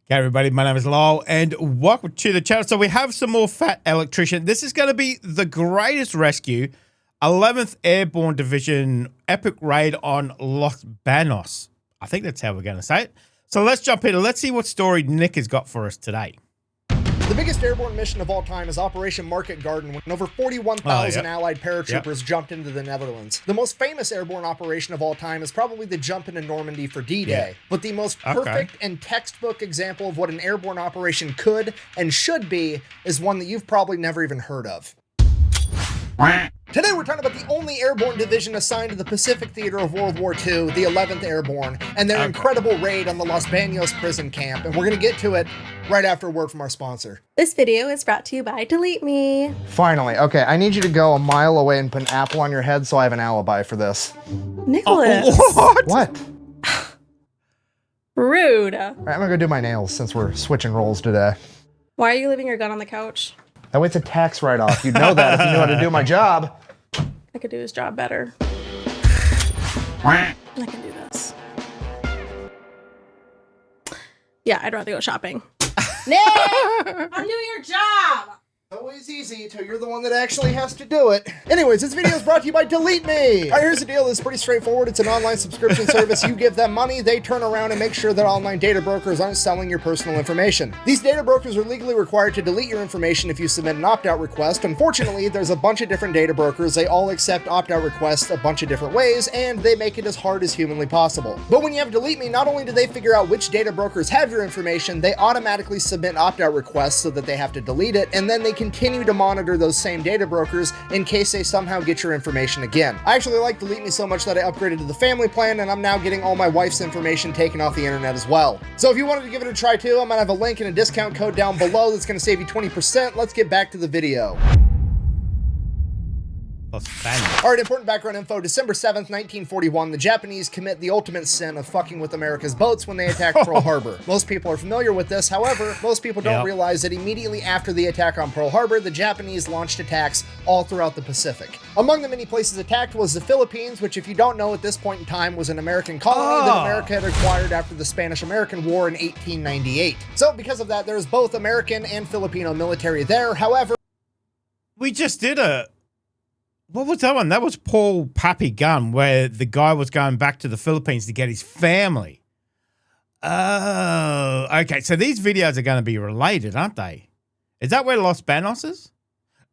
Okay, everybody, my name is Lowell, and welcome to the channel. So we have some more fat electrician. This is going to be the greatest rescue, 11th Airborne Division epic raid on Los Baños. I think that's how we're going to say it. So let's jump in and let's see what story Nick has got for us today. The biggest airborne mission of all time is Operation Market Garden, when over 41,000 Allied paratroopers jumped into the Netherlands. The most famous airborne operation of all time is probably the jump into Normandy for D-Day. But the most perfect and textbook example of what an airborne operation could and should be is one that you've probably never even heard of. Today we're talking about the only airborne division assigned to the Pacific theater of World War II, the 11th Airborne, and their incredible raid on the Los Baños prison camp. And we're going to get to it right after a word from our sponsor. This video is brought to you by Delete Me. Finally. Okay, I need you to go a mile away and put an apple on your head so I have an alibi for this. Nicholas. What? Rude. All right, I'm going to go do my nails since we're switching roles today. Why are you leaving your gun on the couch? That way it's a tax write-off. You'd know that if you knew how to do my job. I could do his job better. I can do this. Yeah, I'd rather go shopping. Nick! I'm doing your job! Always easy until you're the one that actually has to do it. Anyways, this video is brought to you by Delete Me. All right, here's the deal. It's pretty straightforward. It's an online subscription service. You give them money, they turn around and make sure that online data brokers aren't selling your personal information. These data brokers are legally required to delete your information if you submit an opt-out request. Unfortunately, there's a bunch of different data brokers. They all accept opt-out requests a bunch of different ways, and they make it as hard as humanly possible. But when you have Delete Me, not only do they figure out which data brokers have your information, they automatically submit opt-out requests so that they have to delete it, and then they continue to monitor those same data brokers in case they somehow get your information again. I actually like Delete Me so much that I upgraded to the family plan, and I'm now getting all my wife's information taken off the internet as well. So if you wanted to give it a try too, I'm gonna have a link and a discount code down below that's gonna save you 20%. Let's get back to the video. All right, important background info. December 7th, 1941, the Japanese commit the ultimate sin of fucking with America's boats when they attack Pearl Harbor. Most people are familiar with this. However, most people don't realize that immediately after the attack on Pearl Harbor, the Japanese launched attacks all throughout the Pacific. Among the many places attacked was the Philippines, which, if you don't know, at this point in time was an American colony that America had acquired after the Spanish-American War in 1898. So because of that, there's both American and Filipino military there. However, we just did what was that one? That was Paul Pappy Gun, where the guy was going back to the Philippines to get his family. Oh, okay. So these videos are going to be related, aren't they? Is that where Los Baños is?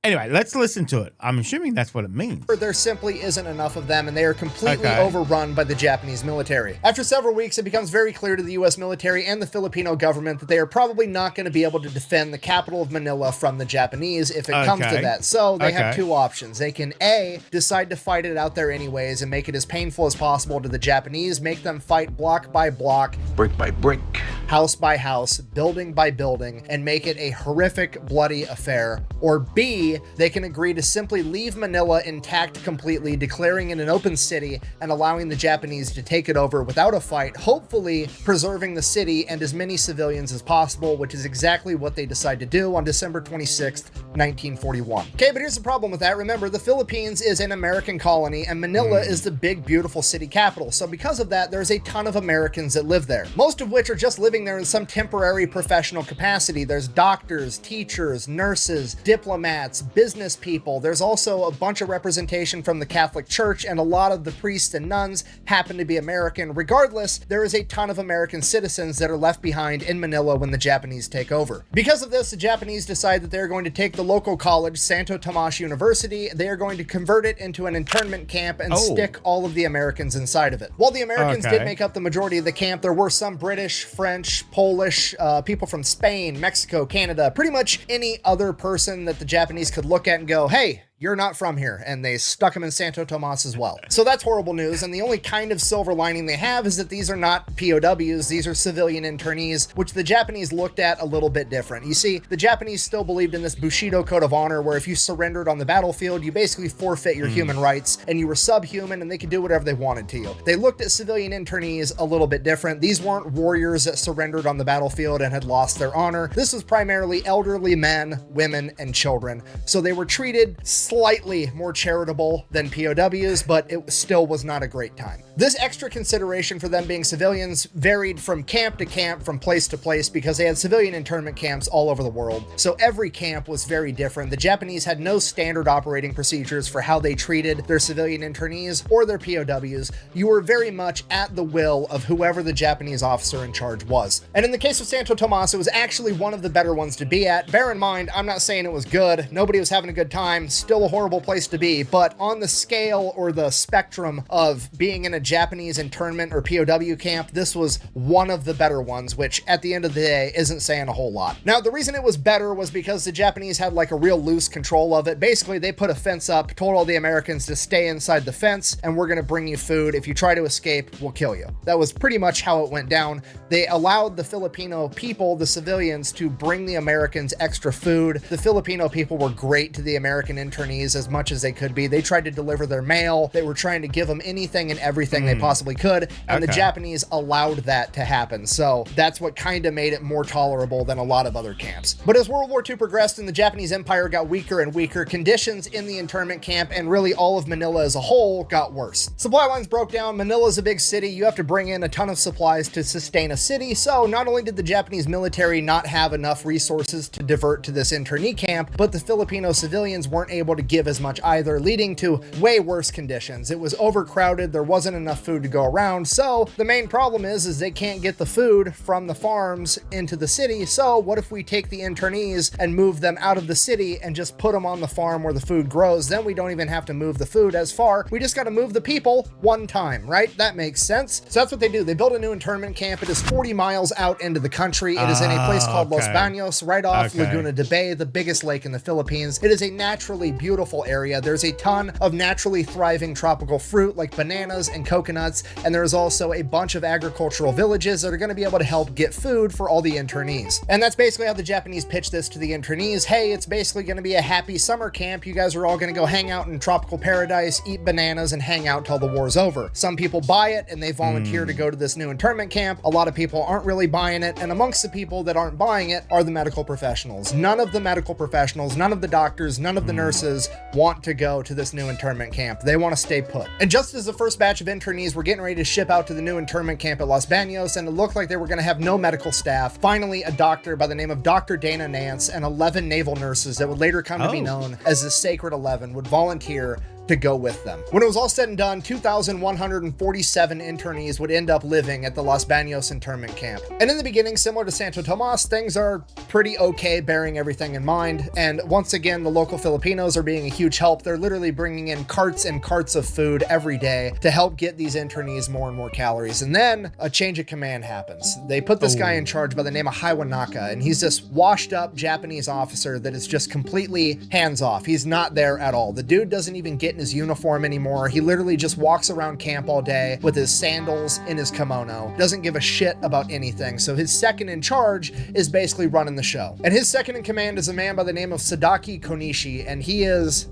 Anyway, let's listen to it. I'm assuming that's what it means. There simply isn't enough of them, and they are completely overrun by the Japanese military. After several weeks, it becomes very clear to the U.S. military and the Filipino government that they are probably not going to be able to defend the capital of Manila from the Japanese if it comes to that. So they have two options. They can A, decide to fight it out there anyways and make it as painful as possible to the Japanese, make them fight block by block, brick by brick, house by house, building by building, and make it a horrific, bloody affair. Or B, they can agree to simply leave Manila intact completely, declaring it an open city and allowing the Japanese to take it over without a fight, hopefully preserving the city and as many civilians as possible, which is exactly what they decide to do on December 26th, 1941. Okay, but here's the problem with that. Remember, the Philippines is an American colony and Manila is the big, beautiful city capital. So because of that, there's a ton of Americans that live there, most of which are just living there in some temporary professional capacity. There's doctors, teachers, nurses, diplomats, business people. There's also a bunch of representation from the Catholic Church, and a lot of the priests and nuns happen to be American. Regardless, there is a ton of American citizens that are left behind in Manila when the Japanese take over. Because of this, the Japanese decide that they're going to take the local college, Santo Tomas University, they are going to convert it into an internment camp and stick all of the Americans inside of it. While the Americans did make up the majority of the camp, there were some British, French, Polish, people from Spain, Mexico, Canada, pretty much any other person that the Japanese could look at and go, hey, you're not from here, and they stuck him in Santo Tomas as well. So that's horrible news, and the only kind of silver lining they have is that these are not POWs, these are civilian internees, which the Japanese looked at a little bit different. You see, the Japanese still believed in this Bushido code of honor, where if you surrendered on the battlefield, you basically forfeit your human rights, and you were subhuman, and they could do whatever they wanted to you. They looked at civilian internees a little bit different. These weren't warriors that surrendered on the battlefield and had lost their honor. This was primarily elderly men, women, and children, so they were treated slightly more charitable than POWs, but it still was not a great time. This extra consideration for them being civilians varied from camp to camp, from place to place, because they had civilian internment camps all over the world. So every camp was very different. The Japanese had no standard operating procedures for how they treated their civilian internees or their POWs. You were very much at the will of whoever the Japanese officer in charge was. And in the case of Santo Tomas, it was actually one of the better ones to be at. Bear in mind, I'm not saying it was good. Nobody was having a good time. Still a horrible place to be. But on the scale or the spectrum of being in a Japanese internment or POW camp, this was one of the better ones, which at the end of the day isn't saying a whole lot. Now, the reason it was better was because the Japanese had like a real loose control of it. Basically, they put a fence up, told all the Americans to stay inside the fence, and we're going to bring you food. If you try to escape, we'll kill you. That was pretty much how it went down. They allowed the Filipino people, the civilians, to bring the Americans extra food. The Filipino people were great to the American internees as much as they could be. They tried to deliver their mail. They were trying to give them anything and everything they possibly could, and the Japanese allowed that to happen. So that's what kind of made it more tolerable than a lot of other camps. But as World War II progressed and the Japanese Empire got weaker and weaker, conditions in the internment camp and really all of Manila as a whole got worse. Supply lines broke down. Manila's a big city. You have to bring in a ton of supplies to sustain a city. So not only did the Japanese military not have enough resources to divert to this internee camp, but the Filipino civilians weren't able to give as much either, leading to way worse conditions. It was overcrowded. There wasn't enough food to go around. So the main problem is they can't get the food from the farms into the city. So what if we take the internees and move them out of the city and just put them on the farm where the food grows? Then we don't even have to move the food as far. We just got to move the people one time, right? That makes sense. So that's what they do. They build a new internment camp. It is 40 miles out into the country. It is in a place called Los Baños, right off Laguna de Bay, the biggest lake in the Philippines. It is a naturally beautiful area. There's a ton of naturally thriving tropical fruit like bananas and coconuts, and there's also a bunch of agricultural villages that are going to be able to help get food for all the internees. And that's basically how the Japanese pitch this to the internees. Hey, it's basically going to be a happy summer camp. You guys are all going to go hang out in tropical paradise, eat bananas, and hang out till the war's over. Some people buy it and they volunteer to go to this new internment camp. A lot of people aren't really buying it, and amongst the people that aren't buying it are the medical professionals. None of the medical professionals, none of the doctors, none of the nurses want to go to this new internment camp. They want to stay put. And just as the first batch of internees were getting ready to ship out to the new internment camp at Los Baños, and it looked like they were going to have no medical staff, finally a doctor by the name of Dr. Dana Nance and 11 naval nurses that would later come to be known as the Sacred 11 would volunteer to go with them. When it was all said and done, 2,147 internees would end up living at the Los Baños internment camp. And in the beginning, similar to Santo Tomas, things are pretty okay, bearing everything in mind. And once again, the local Filipinos are being a huge help. They're literally bringing in carts and carts of food every day to help get these internees more and more calories. And then a change of command happens. They put this guy in charge by the name of Haiwanaka, and he's this washed up Japanese officer that is just completely hands off. He's not there at all. The dude doesn't even get in his uniform anymore. He literally just walks around camp all day with his sandals in his kimono. Doesn't give a shit about anything. So his second in charge is basically running the show. And his second in command is a man by the name of Sadaki Konishi, and he's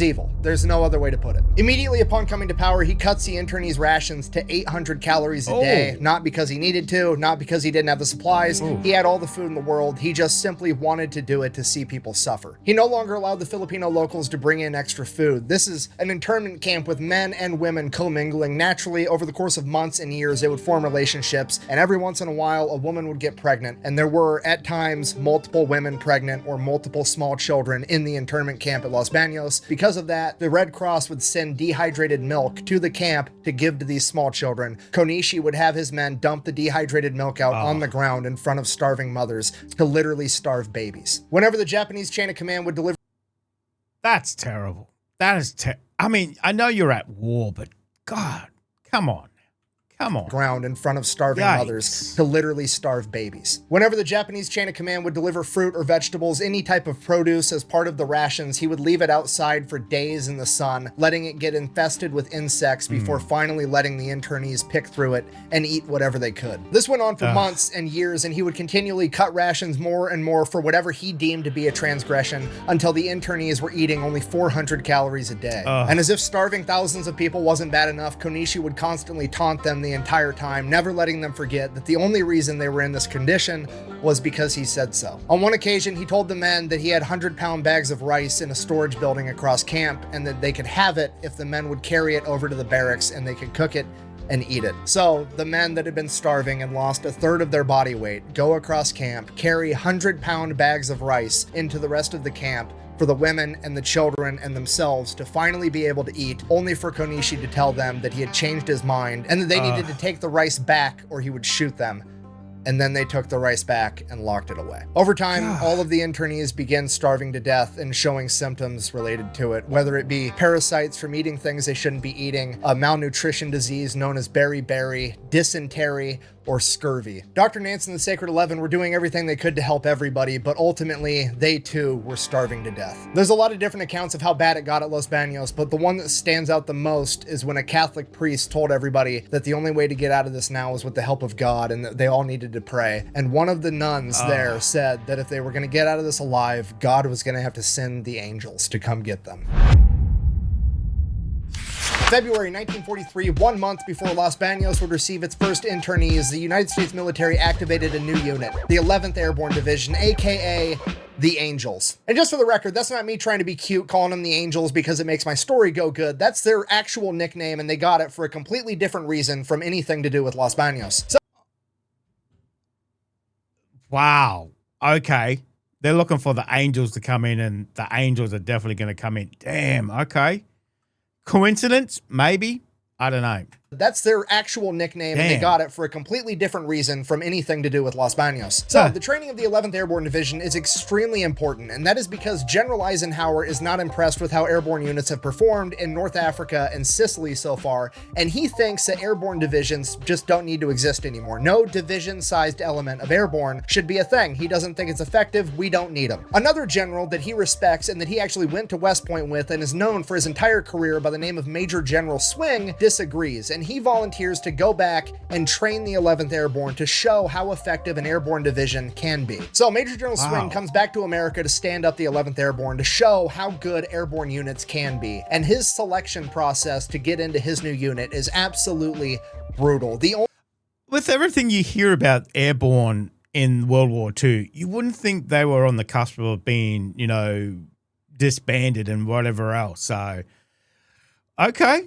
evil. There's no other way to put it. Immediately upon coming to power, he cuts the internees' rations to 800 calories a day, not because he needed to, not because he didn't have the supplies. He had all the food in the world. He just simply wanted to do it to see people suffer. He no longer allowed the Filipino locals to bring in extra food. This is an internment camp with men and women commingling naturally. Over the course of months and years, they would form relationships, and every once in a while, a woman would get pregnant, and there were, at times, multiple women pregnant or multiple small children in the internment camp at Los Baños. Because of that, the Red Cross would send dehydrated milk to the camp to give to these small children. Konishi would have his men dump the dehydrated milk out on the ground in front of starving mothers to literally starve babies. Whenever the Japanese chain of command would deliver... That's terrible. That is I mean, I know you're at war, but God, come on. Come on. Ground in front of starving mothers to literally starve babies. Whenever the Japanese chain of command would deliver fruit or vegetables, any type of produce as part of the rations, he would leave it outside for days in the sun, letting it get infested with insects before finally letting the internees pick through it and eat whatever they could. This went on for months and years, and he would continually cut rations more and more for whatever he deemed to be a transgression until the internees were eating only 400 calories a day. And as if starving thousands of people wasn't bad enough, Konishi would constantly taunt them the the entire time, never letting them forget that the only reason they were in this condition was because he said so. On one occasion, he told the men that he had 100-pound bags of rice in a storage building across camp, and that they could have it if the men would carry it over to the barracks and they could cook it and eat it. So the men that had been starving and lost a third of their body weight go across camp, carry 100-pound bags of rice into the rest of the camp for the women and the children and themselves to finally be able to eat, only for Konishi to tell them that he had changed his mind and that they needed to take the rice back or he would shoot them. And then they took the rice back and locked it away. Over time, all of the internees began starving to death and showing symptoms related to it, whether it be parasites from eating things they shouldn't be eating, a malnutrition disease known as beriberi, dysentery, or scurvy. Dr. Nance and the Sacred 11 were doing everything they could to help everybody, but ultimately, they too were starving to death. There's a lot of different accounts of how bad it got at Los Baños, but the one that stands out the most is when a Catholic priest told everybody that the only way to get out of this now was with the help of God and that they all needed to pray. And one of the nuns there said that if they were going to get out of this alive, God was going to have to send the angels to come get them. February 1943, 1 month before Los Baños would receive its first internees, the United States military activated a new unit, the 11th Airborne Division, aka the Angels. And just for the record, that's not me trying to be cute calling them the Angels because it makes my story go good. That's their actual nickname, and they got it for a completely different reason from anything to do with Los Baños. So Wow. Okay. They're looking for the Angels to come in, and the Angels are definitely going to come in. Damn. Okay. Coincidence? Maybe. I don't know. that's their actual nickname, and they got it for a completely different reason from anything to do with Los Baños. So the training of the 11th Airborne Division is extremely important, and that is because General Eisenhower is not impressed with how airborne units have performed in North Africa and Sicily so far, and he thinks that airborne divisions just don't need to exist anymore. No division-sized element of airborne should be a thing. He doesn't think it's effective. We don't need them. Another general that he respects and that he actually went to West Point with and is known for his entire career by the name of Major General Swing disagrees, and he volunteers to go back and train the 11th Airborne to show how effective an airborne division can be. So Major General Swing comes back to America to stand up the 11th Airborne to show how good airborne units can be, and his selection process to get into his new unit is absolutely brutal. With everything you hear about airborne in World War II, you wouldn't think they were on the cusp of being, you know, disbanded and whatever else. So, okay.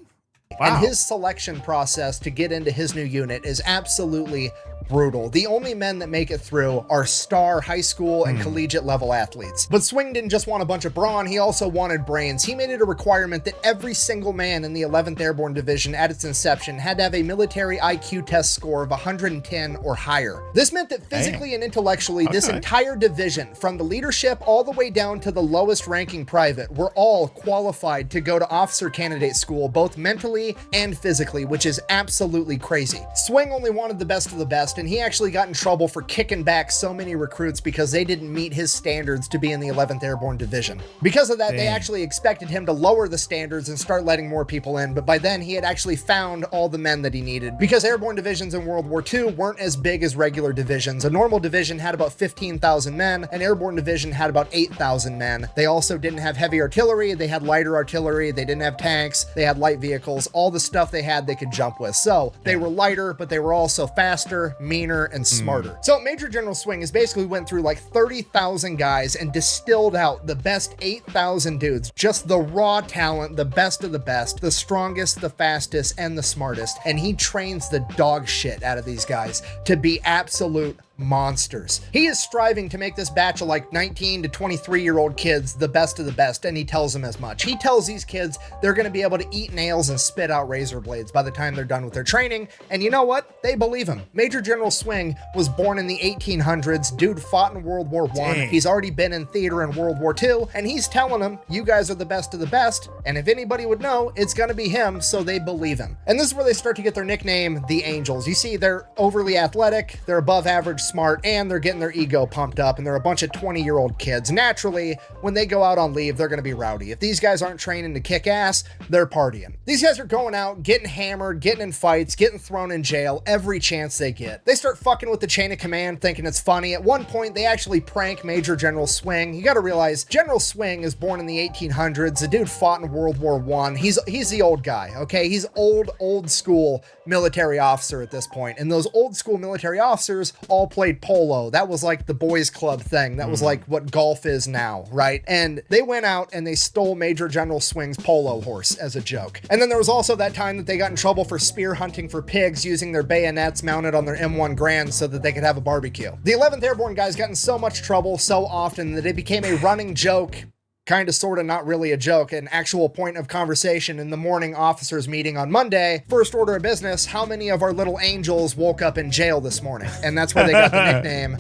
Wow. And his selection process to get into his new unit is absolutely brutal. The only men that make it through are star high school and collegiate level athletes. But Swing didn't just want a bunch of brawn, he also wanted brains. He made it a requirement that every single man in the 11th Airborne Division at its inception had to have a military IQ test score of 110 or higher. This meant that physically and intellectually, this entire division, from the leadership all the way down to the lowest ranking private, were all qualified to go to officer candidate school, both mentally and physically, which is absolutely crazy. Swing only wanted the best of the best, and he actually got in trouble for kicking back so many recruits because they didn't meet his standards to be in the 11th Airborne Division. Because of that, they actually expected him to lower the standards and start letting more people in, but by then he had actually found all the men that he needed. Because airborne divisions in World War II weren't as big as regular divisions. A normal division had about 15,000 men, an airborne division had about 8,000 men. They also didn't have heavy artillery, they had lighter artillery, they didn't have tanks, they had light vehicles, all the stuff they had they could jump with. So they were lighter, but they were also faster, meaner, and smarter. So Major General Swing has basically went through like 30,000 guys and distilled out the best 8,000 dudes, just the raw talent, the best of the best, the strongest, the fastest, and the smartest. And he trains the dog shit out of these guys to be absolute monsters. He is striving to make this batch of like 19 to 23-year-old kids the best of the best, and he tells them as much. He tells these kids they're going to be able to eat nails and spit out razor blades by the time they're done with their training, and you know what? They believe him. Major General Swing was born in the 1800s. Dude fought in World War I. He's already been in theater in World War II, and he's telling them, you guys are the best of the best, and if anybody would know, it's going to be him, so they believe him. And this is where they start to get their nickname, the Angels. You see, they're overly athletic, they're above average smart, and they're getting their ego pumped up, and they're a bunch of 20-year-old kids. Naturally, when they go out on leave, they're going to be rowdy. If these guys aren't training to kick ass, they're partying. These guys are going out, getting hammered, getting in fights, getting thrown in jail every chance they get. They start fucking with the chain of command, thinking it's funny. At one point, they actually prank Major General Swing. You gotta realize, General Swing is born in the 1800s. The dude fought in World War I. He's the old guy, okay? He's old school military officer at this point. And those old school military officers all played polo. That was like the boys club thing. That was like what golf is now, right? And they went out and they stole Major General Swing's polo horse as a joke. And then there was also that time that they got in trouble for spear hunting for pigs using their bayonets mounted on their M1 Grand so that they could have a barbecue. The 11th Airborne guys got in so much trouble so often that it became a running joke, kind of, sort of, not really a joke, an actual point of conversation in the morning officers meeting on Monday. First order of business, how many of our little angels woke up in jail this morning? And that's where they got the nickname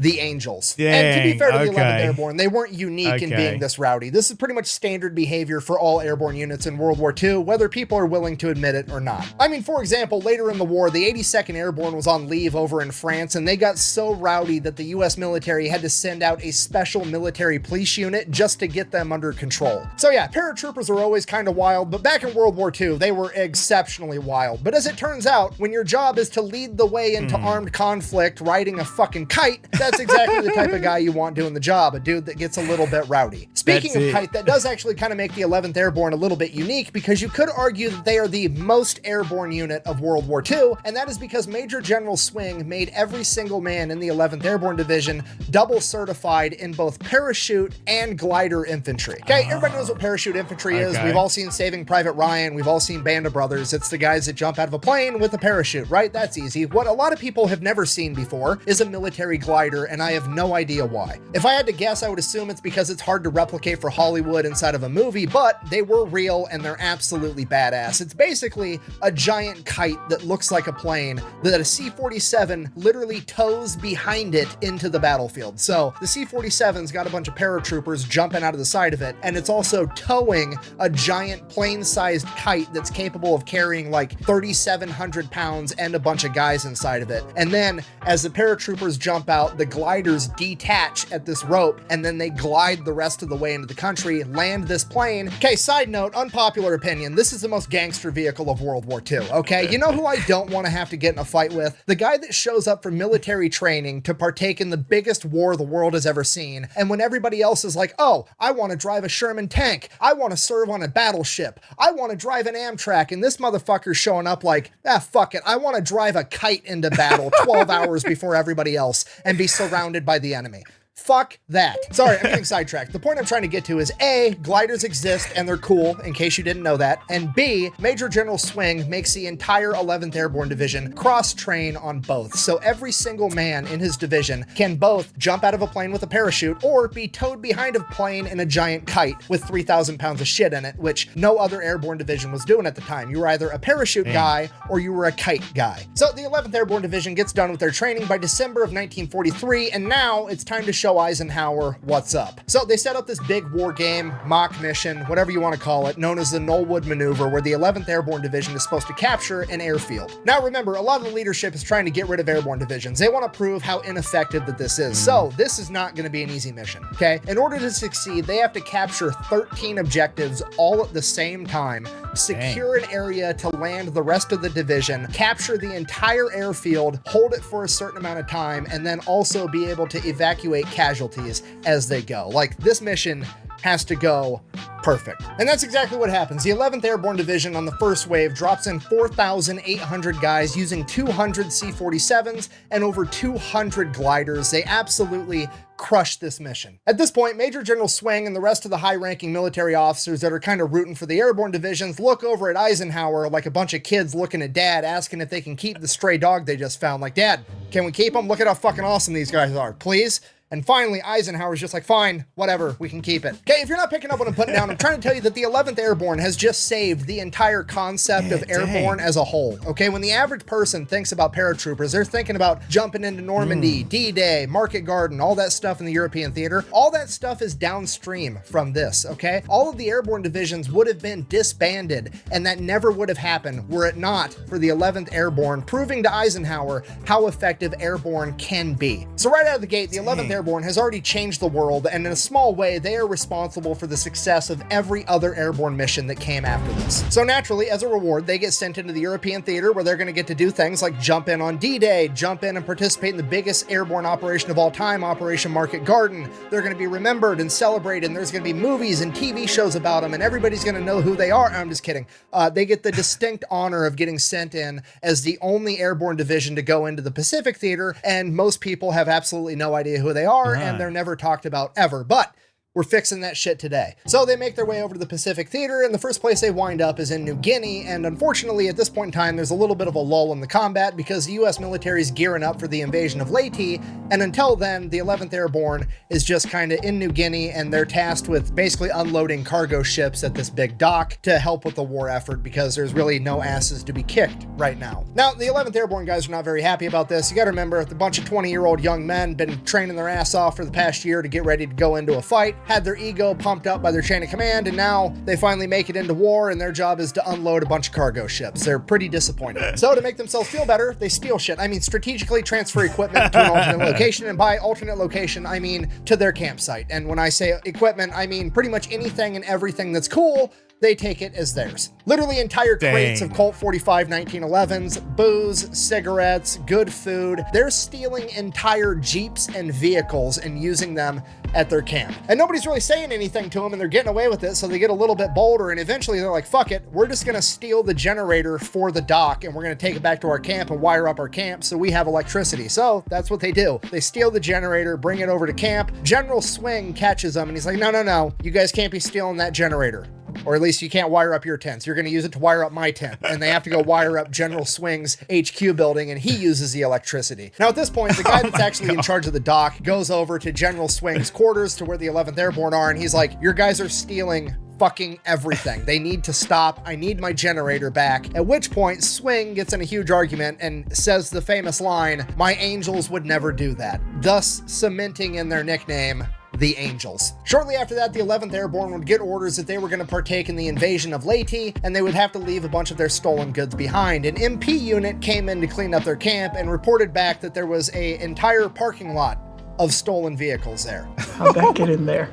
the Angels. Dang, and to be fair to the okay. 11th Airborne, they weren't unique in Okay. being this rowdy. This is pretty much standard behavior for all airborne units in World War II, whether people are willing to admit it or not. I mean, for example, later in the war, the 82nd Airborne was on leave over in France, and they got so rowdy that the US military had to send out a special military police unit just to get them under control. So yeah, paratroopers are always kind of wild, but back in World War II, they were exceptionally wild. But as it turns out, when your job is to lead the way into armed conflict riding a fucking kite, that's exactly the type of guy you want doing the job, a dude that gets a little bit rowdy. Speaking That's of it. kite, that does actually kind of make the 11th Airborne a little bit unique, because you could argue that they are the most airborne unit of World War II, and that is because Major General Swing made every single man in the 11th Airborne Division double certified in both parachute and glider infantry. Okay, everybody knows what parachute infantry is. Okay. We've all seen Saving Private Ryan. We've all seen Band of Brothers. It's the guys that jump out of a plane with a parachute, right? That's easy. What a lot of people have never seen before is a military glider, and I have no idea why. If I had to guess, I would assume it's because it's hard to replicate for Hollywood inside of a movie, but they were real and they're absolutely badass. It's basically a giant kite that looks like a plane that a C-47 literally tows behind it into the battlefield. So the C-47's got a bunch of paratroopers jumping out of the side of it, and it's also towing a giant plane-sized kite that's capable of carrying like 3,700 pounds and a bunch of guys inside of it. And then as the paratroopers jump out, the gliders detach at this rope, and then they glide the rest of the way into the country, land this plane. Okay, side note, unpopular opinion, this is the most gangster vehicle of World War II, okay? You know who I don't want to have to get in a fight with? The guy that shows up for military training to partake in the biggest war the world has ever seen, and when everybody else is like, oh, I want to drive a Sherman tank, I want to serve on a battleship, I want to drive an Amtrak, and this motherfucker's showing up like, fuck it, I want to drive a kite into battle 12 hours before everybody else and be surrounded by the enemy. Fuck that. Sorry, I'm getting sidetracked. The point I'm trying to get to is A, gliders exist and they're cool, in case you didn't know that, and B, Major General Swing makes the entire 11th Airborne Division cross-train on both. So every single man in his division can both jump out of a plane with a parachute or be towed behind a plane in a giant kite with 3,000 pounds of shit in it, which no other airborne division was doing at the time. You were either a parachute guy or you were a kite guy. So the 11th Airborne Division gets done with their training by December of 1943, and now it's time to show Eisenhower what's up. So they set up this big war game, mock mission, whatever you want to call it, known as the Knollwood Maneuver, where the 11th Airborne Division is supposed to capture an airfield. Now remember, a lot of the leadership is trying to get rid of airborne divisions. They want to prove how ineffective that this is. So this is not going to be an easy mission, okay? In order to succeed, they have to capture 13 objectives all at the same time, secure an area to land the rest of the division, capture the entire airfield, hold it for a certain amount of time, and then also be able to evacuate casualties as they go. Like, this mission has to go perfect. And that's exactly what happens. The 11th Airborne Division on the first wave drops in 4,800 guys using 200 C-47s and over 200 gliders. They absolutely crush this mission. At this point, Major General Swing and the rest of the high-ranking military officers that are kind of rooting for the airborne divisions look over at Eisenhower like a bunch of kids looking at Dad, asking if they can keep the stray dog they just found. Like, Dad, can we keep him? Look at how fucking awesome these guys are, please? And finally, Eisenhower's just like, fine, whatever, we can keep it. Okay, if you're not picking up what I'm putting down, I'm trying to tell you that the 11th Airborne has just saved the entire concept of airborne as a whole. Okay, when the average person thinks about paratroopers, they're thinking about jumping into Normandy, D-Day, Market Garden, all that stuff in the European theater. All that stuff is downstream from this, okay? All of the airborne divisions would have been disbanded, and that never would have happened were it not for the 11th Airborne proving to Eisenhower how effective airborne can be. So right out of the gate, the 11th Airborne Airborne has already changed the world, and in a small way, they are responsible for the success of every other airborne mission that came after this. So naturally, as a reward, they get sent into the European theater where they're going to get to do things like jump in on D-Day, jump in and participate in the biggest airborne operation of all time, Operation Market Garden. They're going to be remembered and celebrated, and there's going to be movies and TV shows about them, and everybody's going to know who they are. I'm just kidding. They get the distinct honor of getting sent in as the only airborne division to go into the Pacific theater, and most people have absolutely no idea who they are, and they're never talked about ever. But we're fixing that shit today. So they make their way over to the Pacific Theater, and the first place they wind up is in New Guinea, and unfortunately at this point in time there's a little bit of a lull in the combat because the US military is gearing up for the invasion of Leyte, and until then the 11th Airborne is just kind of in New Guinea, and they're tasked with basically unloading cargo ships at this big dock to help with the war effort because there's really no asses to be kicked right now. Now the 11th Airborne guys are not very happy about this. You gotta remember, the bunch of 20-year-old young men been training their ass off for the past year to get ready to go into a fight, had their ego pumped up by their chain of command, and now they finally make it into war, and their job is to unload a bunch of cargo ships. They're pretty disappointed. So to make themselves feel better, they steal shit. I mean, strategically transfer equipment to an alternate location, and by alternate location, I mean to their campsite. And when I say equipment, I mean pretty much anything and everything that's cool, they take it as theirs. Literally entire crates of Colt 45 1911s, booze, cigarettes, good food. They're stealing entire Jeeps and vehicles and using them at their camp. And nobody's really saying anything to them, and they're getting away with it, so they get a little bit bolder, and eventually they're like, fuck it, we're just gonna steal the generator for the dock, and we're gonna take it back to our camp and wire up our camp so we have electricity. So that's what they do. They steal the generator, bring it over to camp. General Swing catches them, and he's like, no, you guys can't be stealing that generator. Or at least you can't wire up your tents. You're going to use it to wire up my tent. And they have to go wire up General Swing's HQ building, and he uses the electricity. Now at this point, the guy that's actually in charge of the dock goes over to General Swing's quarters to where the 11th Airborne are, and he's like, your guys are stealing fucking everything. They need to stop. I need my generator back. At which point, Swing gets in a huge argument and says the famous line, my angels would never do that, thus cementing in their nickname, the Angels. Shortly after that, the 11th Airborne would get orders that they were going to partake in the invasion of Leyte, and they would have to leave a bunch of their stolen goods behind. An MP unit came in to clean up their camp and reported back that there was an entire parking lot of stolen vehicles there. How'd that get in there?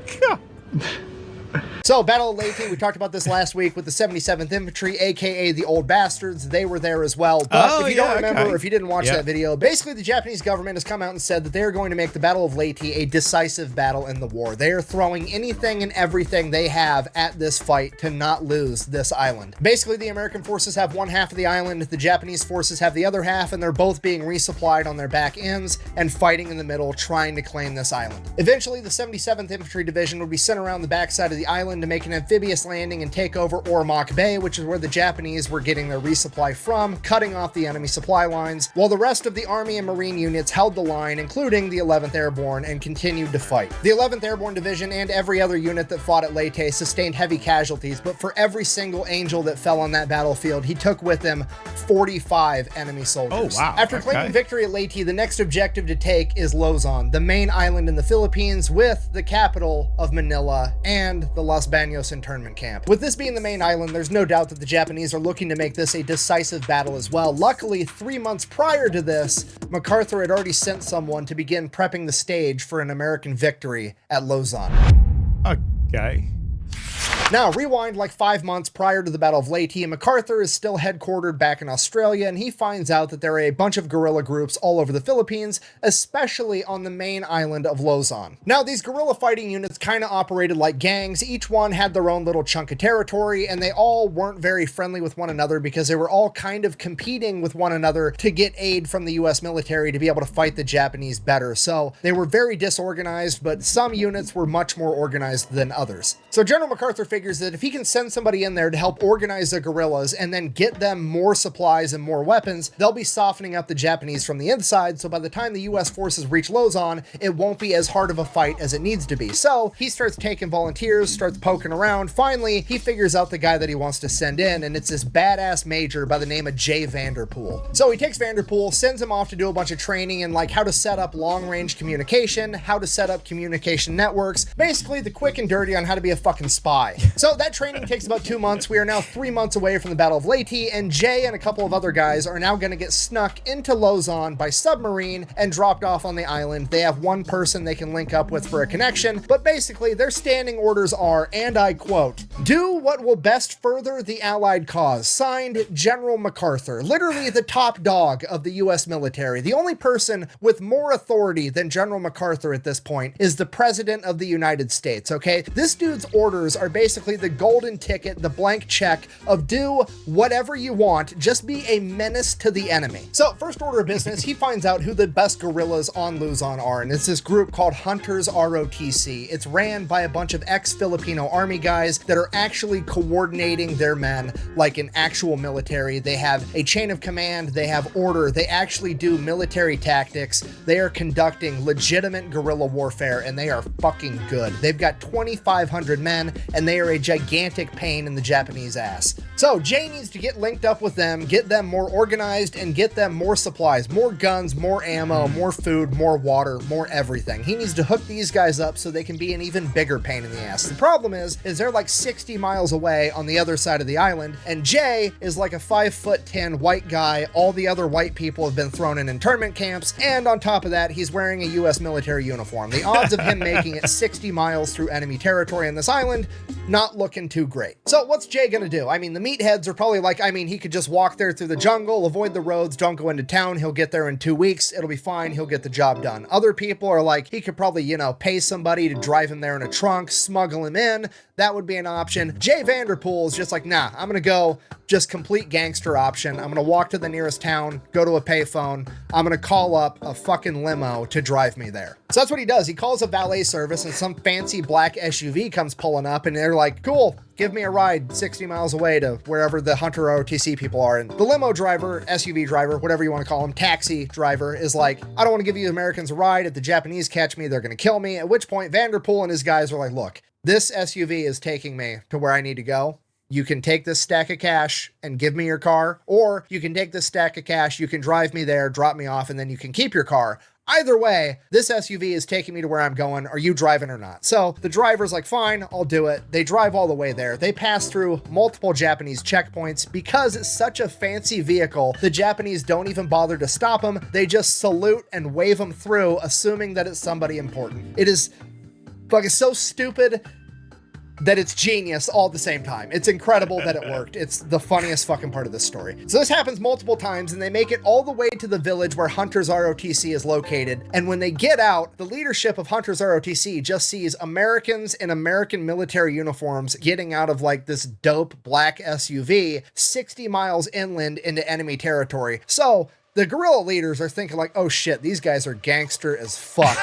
So, Battle of Leyte, we talked about this last week with the 77th Infantry, aka the Old Bastards. They were there as well. But if you don't remember, or if you didn't watch that video, basically the Japanese government has come out and said that they are going to make the Battle of Leyte a decisive battle in the war. They are throwing anything and everything they have at this fight to not lose this island. Basically, the American forces have one half of the island, the Japanese forces have the other half, and they're both being resupplied on their back ends and fighting in the middle, trying to claim this island. Eventually, the 77th Infantry Division would be sent around the backside of the island to make an amphibious landing and take over Ormoc Bay, which is where the Japanese were getting their resupply from, cutting off the enemy supply lines, while the rest of the Army and Marine units held the line, including the 11th Airborne, and continued to fight. The 11th Airborne Division and every other unit that fought at Leyte sustained heavy casualties, but for every single Angel that fell on that battlefield, he took with him 45 enemy soldiers. Oh, wow. After claiming victory at Leyte, the next objective to take is Luzon, the main island in the Philippines with the capital of Manila and the Los Baños internment camp. With this being the main island, there's no doubt that the Japanese are looking to make this a decisive battle as well. Luckily, 3 months prior to this, MacArthur had already sent someone to begin prepping the stage for an American victory at Luzon. Okay. Now, rewind like 5 months prior to the Battle of Leyte, and MacArthur is still headquartered back in Australia, and he finds out that there are a bunch of guerrilla groups all over the Philippines, especially on the main island of Luzon. Now, these guerrilla fighting units kind of operated like gangs. Each one had their own little chunk of territory, and they all weren't very friendly with one another because they were all kind of competing with one another to get aid from the US military to be able to fight the Japanese better. So they were very disorganized, but some units were much more organized than others. So General MacArthur figures that if he can send somebody in there to help organize the guerrillas and then get them more supplies and more weapons, they'll be softening up the Japanese from the inside, so by the time the US forces reach Luzon, it won't be as hard of a fight as it needs to be. So he starts taking volunteers, starts poking around. Finally, he figures out the guy that he wants to send in, and it's this badass major by the name of J. Vanderpool. So he takes Vanderpool, sends him off to do a bunch of training in like how to set up long-range communication, how to set up communication networks, basically the quick and dirty on how to be a fucking spy. So that training takes about 2 months. We are now 3 months away from the Battle of Leyte, and Jay and a couple of other guys are now going to get snuck into Luzon by submarine and dropped off on the island. They have one person they can link up with for a connection, but basically their standing orders are, and I quote, "Do what will best further the Allied cause." Signed, General MacArthur, literally the top dog of the US military. The only person with more authority than General MacArthur at this point is the President of the United States, okay? This dude's orders are basically the golden ticket, the blank check of do whatever you want, just be a menace to the enemy. So first order of business, he finds out who the best guerrillas on Luzon are, and it's this group called Hunters ROTC. It's ran by a bunch of ex-Filipino army guys that are actually coordinating their men like an actual military. They have a chain of command, they have order, they actually do military tactics, they are conducting legitimate guerrilla warfare, and they are fucking good. They've got 2,500 men, and they are a gigantic pain in the Japanese ass. So Jay needs to get linked up with them, get them more organized, and get them more supplies, more guns, more ammo, more food, more water, more everything. He needs to hook these guys up so they can be an even bigger pain in the ass. The problem is they're like 60 miles away on the other side of the island, and Jay is like a 5'10" white guy. All the other white people have been thrown in internment camps, and on top of that, he's wearing a US military uniform. The odds of him making it 60 miles through enemy territory on this island, not looking too great. So what's Jay gonna do? I mean, the meatheads are probably like, he could just walk there through the jungle, avoid the roads, don't go into town, he'll get there in 2 weeks, it'll be fine, he'll get the job done. Other people are like, he could probably, pay somebody to drive him there in a trunk, smuggle him in, that would be an option. Jay Vanderpool is just like, nah, I'm gonna go just complete gangster option. I'm gonna walk to the nearest town, go to a payphone, I'm gonna call up a fucking limo to drive me there. So that's what he does. He calls a valet service, and some fancy black SUV comes pulling up, and they're like, cool, give me a ride 60 miles away to wherever the Hunter ROTC people are. And the limo driver, SUV driver, whatever you want to call him, taxi driver, is like, I don't want to give you Americans a ride. If the Japanese catch me, they're going to kill me. At which point Vanderpool and his guys are like, look, this SUV is taking me to where I need to go. You can take this stack of cash and give me your car, or you can take this stack of cash, you can drive me there, drop me off, and then you can keep your car. Either way, this SUV is taking me to where I'm going. Are you driving or not? So the driver's like, fine, I'll do it. They drive all the way there. They pass through multiple Japanese checkpoints. Because it's such a fancy vehicle, the Japanese don't even bother to stop them. They just salute and wave them through, assuming that it's somebody important. It is fucking so stupid that it's genius all at the same time. It's incredible that it worked. It's the funniest fucking part of this story. So this happens multiple times, and they make it all the way to the village where Hunters ROTC is located. And when they get out, the leadership of Hunters ROTC just sees Americans in American military uniforms getting out of like this dope black SUV 60 miles inland into enemy territory. So the guerrilla leaders are thinking like, oh shit, these guys are gangster as fuck.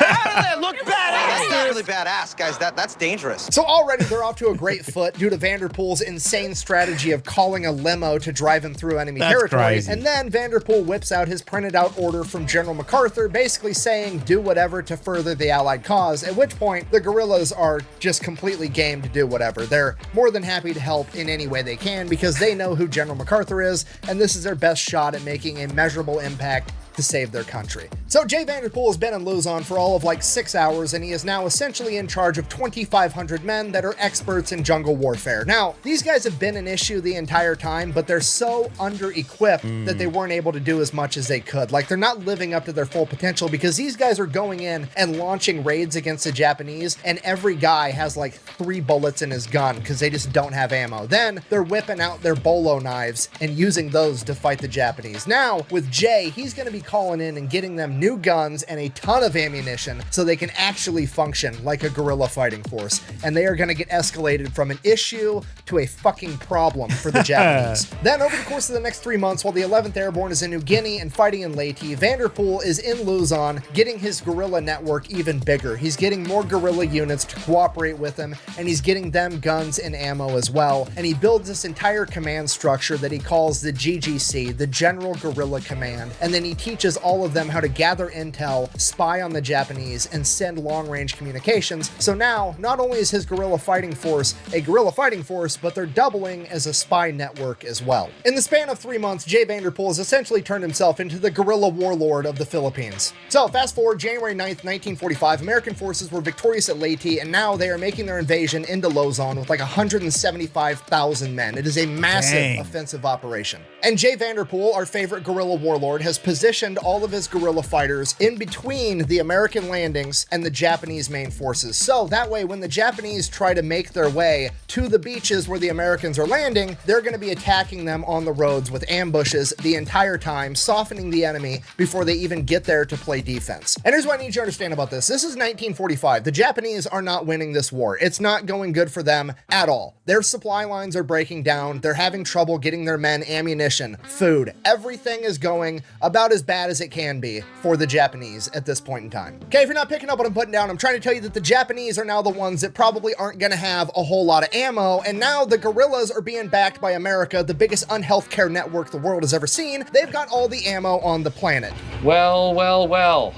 Look badass! That's really badass, guys. That's dangerous. So already they're off to a great foot due to Vanderpool's insane strategy of calling a limo to drive him through enemy territory. Crazy. And then Vanderpool whips out his printed out order from General MacArthur, basically saying do whatever to further the Allied cause, at which point the guerrillas are just completely game to do whatever. They're more than happy to help in any way they can because they know who General MacArthur is, and this is their best shot at making a measurable impact to save their country. So Jay Vanderpool has been in Luzon for all of like 6 hours, and he is now essentially in charge of 2,500 men that are experts in jungle warfare. Now, these guys have been an issue the entire time, but they're so under-equipped that they weren't able to do as much as they could. Like, they're not living up to their full potential because these guys are going in and launching raids against the Japanese, and every guy has like 3 bullets in his gun because they just don't have ammo. Then they're whipping out their bolo knives and using those to fight the Japanese. Now, with Jay, he's going to be calling in and getting them new guns and a ton of ammunition so they can actually function like a guerrilla fighting force. And they are going to get escalated from an issue to a fucking problem for the Japanese. Then over the course of the next 3 months, while the 11th Airborne is in New Guinea and fighting in Leyte, Vanderpool is in Luzon getting his guerrilla network even bigger. He's getting more guerrilla units to cooperate with him, and he's getting them guns and ammo as well. And he builds this entire command structure that he calls the GGC, the General Guerrilla Command. And then he teaches teaches all of them how to gather intel, spy on the Japanese, and send long-range communications. So now, not only is his guerrilla fighting force a guerrilla fighting force, but they're doubling as a spy network as well. In the span of 3 months, Jay Vanderpool has essentially turned himself into the guerrilla warlord of the Philippines. So fast forward January 9th, 1945, American forces were victorious at Leyte, and now they are making their invasion into Luzon with like 175,000 men. It is a massive offensive operation. And Jay Vanderpool, our favorite guerrilla warlord, has positioned all of his guerrilla fighters in between the American landings and the Japanese main forces. So that way, when the Japanese try to make their way to the beaches where the Americans are landing, they're going to be attacking them on the roads with ambushes the entire time, softening the enemy before they even get there to play defense. And here's what I need you to understand about this. This is 1945. The Japanese are not winning this war. It's not going good for them at all. Their supply lines are breaking down. They're having trouble getting their men ammunition, food. Everything is going about as bad as it can be for the Japanese at this point in time. Okay, if you're not picking up what I'm putting down, I'm trying to tell you that the Japanese are now the ones that probably aren't going to have a whole lot of ammo, and now the guerrillas are being backed by America, the biggest unhealthcare network the world has ever seen. They've got all the ammo on the planet. Well, well, well.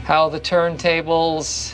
How the turntables...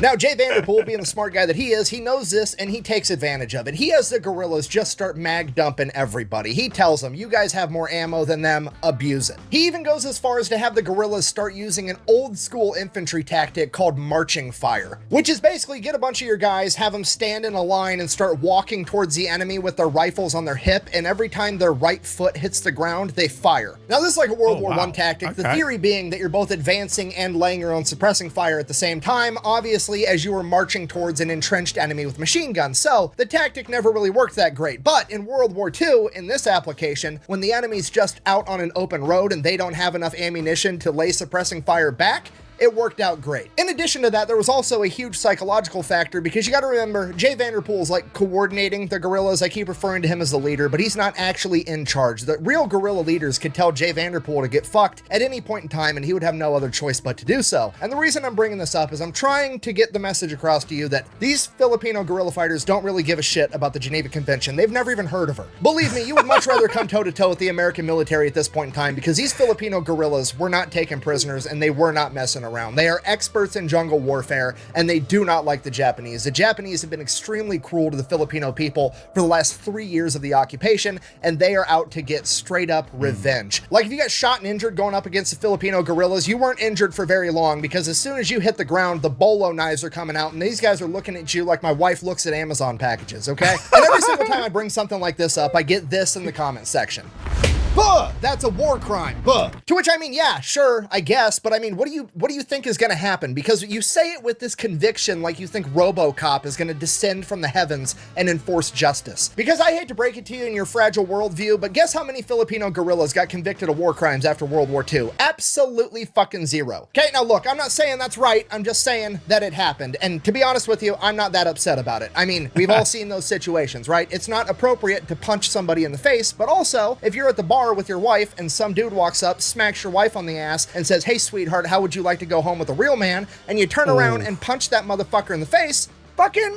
Now, Jay Vanderpool, being the smart guy that he is, he knows this and he takes advantage of it. He has the guerrillas just start mag dumping everybody. He tells them, you guys have more ammo than them, abuse it. He even goes as far as to have the guerrillas start using an old school infantry tactic called marching fire, which is basically get a bunch of your guys, have them stand in a line and start walking towards the enemy with their rifles on their hip, and every time their right foot hits the ground, they fire. Now, this is like a World War I tactic, the theory being that you're both advancing and laying your own suppressing fire at the same time, obviously as you were marching towards an entrenched enemy with machine guns. So the tactic never really worked that great. But in World War II, in this application, when the enemy's just out on an open road and they don't have enough ammunition to lay suppressing fire back, it worked out great. In addition to that, there was also a huge psychological factor because you got to remember, Jay Vanderpool's like coordinating the guerrillas. I keep referring to him as the leader, but he's not actually in charge. The real guerrilla leaders could tell Jay Vanderpool to get fucked at any point in time, and he would have no other choice but to do so. And the reason I'm bringing this up is I'm trying to get the message across to you that these Filipino guerrilla fighters don't really give a shit about the Geneva Convention. They've never even heard of her. Believe me, you would much rather come toe-to-toe with the American military at this point in time because these Filipino guerrillas were not taking prisoners and they were not messing around. They are experts in jungle warfare, and they do not like the Japanese. The Japanese have been extremely cruel to the Filipino people for the last 3 years of the occupation, and they are out to get straight up revenge. Like if you got shot and injured going up against the Filipino guerrillas, you weren't injured for very long because as soon as you hit the ground, the bolo knives are coming out, and these guys are looking at you like my wife looks at Amazon packages, okay? And every single time I bring something like this up, I get this in the comment section. Buh! That's a war crime. Buh! To which I mean, yeah, sure, I guess, but I mean, what do you think is going to happen? Because you say it with this conviction like you think RoboCop is going to descend from the heavens and enforce justice. Because I hate to break it to you in your fragile worldview, but guess how many Filipino guerrillas got convicted of war crimes after World War II? Absolutely fucking zero. Okay, now look, I'm not saying that's right, I'm just saying that it happened. And to be honest with you, I'm not that upset about it. I mean, we've all seen those situations, right? It's not appropriate to punch somebody in the face, but also, if you're at the bar with your wife and some dude walks up, smacks your wife on the ass and says, hey sweetheart, how would you like to go home with a real man? And you turn around and punch that motherfucker in the face, fucking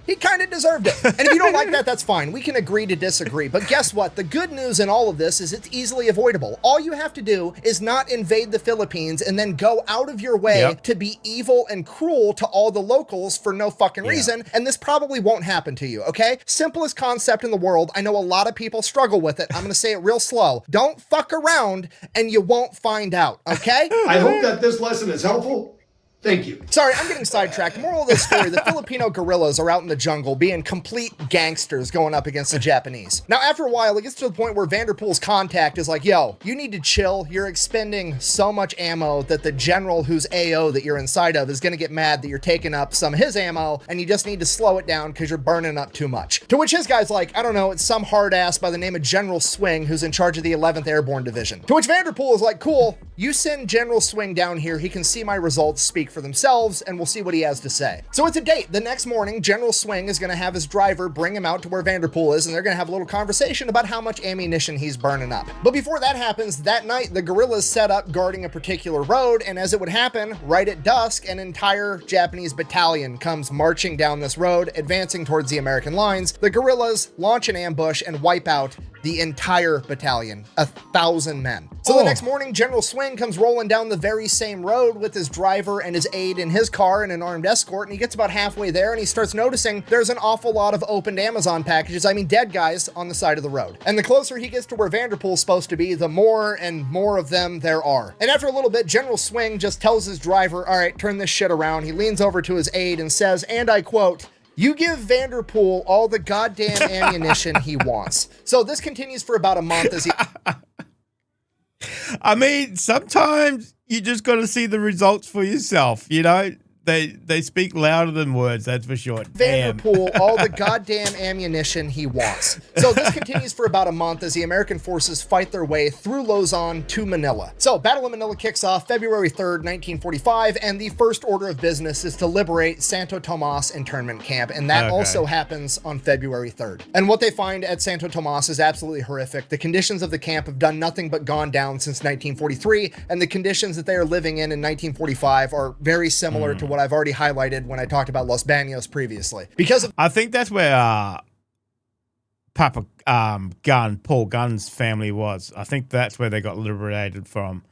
he kind of deserved it. And if you don't like that, that's fine. We can agree to disagree. But guess what? The good news in all of this is it's easily avoidable. All you have to do is not invade the Philippines and then go out of your way to be evil and cruel to all the locals for no fucking reason. And this probably won't happen to you, okay? Simplest concept in the world. I know a lot of people struggle with it. I'm going to say it real slow. Don't fuck around and you won't find out, okay? I hope that this lesson is helpful. Thank you. Sorry, I'm getting sidetracked. Moral of the story, the Filipino guerrillas are out in the jungle being complete gangsters going up against the Japanese. Now, after a while, it gets to the point where Vanderpool's contact is like, yo, you need to chill. You're expending so much ammo that the general whose AO that you're inside of is going to get mad that you're taking up some of his ammo, and you just need to slow it down because you're burning up too much. To which his guy's like, I don't know, it's some hard ass by the name of General Swing who's in charge of the 11th Airborne Division. To which Vanderpool is like, cool, you send General Swing down here. He can see my results, speak for themselves, and we'll see what he has to say. So it's a date. The next morning, General Swing is going to have his driver bring him out to where Vanderpool is, and they're going to have a little conversation about how much ammunition he's burning up. But before that happens, that night, the guerrillas set up guarding a particular road, and as it would happen, right at dusk, an entire Japanese battalion comes marching down this road, advancing towards the American lines. The guerrillas launch an ambush and wipe out the entire battalion, 1,000 men. So the next morning, General Swing comes rolling down the very same road with his driver and his aide in his car and an armed escort, and he gets about halfway there and he starts noticing there's an awful lot of opened Amazon packages, I mean dead guys, on the side of the road. And the closer he gets to where Vanderpool's supposed to be, the more and more of them there are. And after a little bit, General Swing just tells his driver, all right, turn this shit around. He leans over to his aide and says, and I quote, "You give Vanderpool all the goddamn ammunition he wants." So this continues for about a month as he... I mean, sometimes you just got to see the results for yourself, you know? They speak louder than words, that's for sure. Vanderpool all the goddamn ammunition he wants. So this continues for about a month as the American forces fight their way through Luzon to Manila. So Battle of Manila kicks off February 3rd, 1945, and the first order of business is to liberate Santo Tomas internment camp, and that also happens on February 3rd. And what they find at Santo Tomas is absolutely horrific. The conditions of the camp have done nothing but gone down since 1943, and the conditions that they are living in 1945 are very similar to what I've already highlighted when I talked about Los Baños previously. Because of I think that's where Papa Paul Gunn's family was. I think that's where they got liberated from.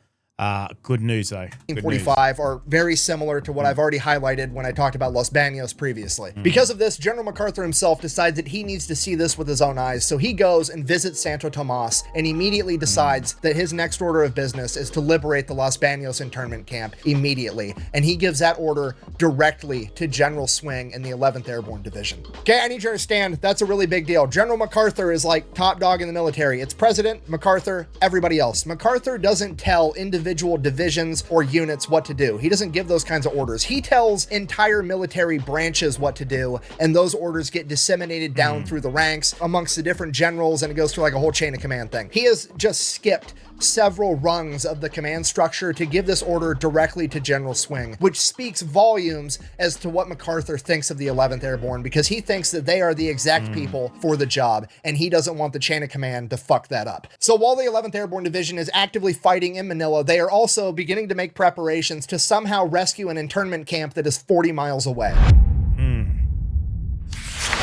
Good news, though. 1945 are very similar to what I've already highlighted when I talked about Los Baños previously. Because of this, General MacArthur himself decides that he needs to see this with his own eyes, so he goes and visits Santo Tomas and immediately decides that his next order of business is to liberate the Los Baños internment camp immediately, and he gives that order directly to General Swing in the 11th Airborne Division. Okay, I need you to understand, that's a really big deal. General MacArthur is like top dog in the military. It's President, MacArthur, everybody else. MacArthur doesn't tell individual divisions or units what to do. He doesn't give those kinds of orders. He tells entire military branches what to do, and those orders get disseminated down through the ranks amongst the different generals, and it goes through like a whole chain of command thing. He has just skipped several rungs of the command structure to give this order directly to General Swing, which speaks volumes as to what MacArthur thinks of the 11th Airborne, because he thinks that they are the exact people for the job, and he doesn't want the chain of command to fuck that up. So while the 11th Airborne Division is actively fighting in Manila, they are also beginning to make preparations to somehow rescue an internment camp that is 40 miles away.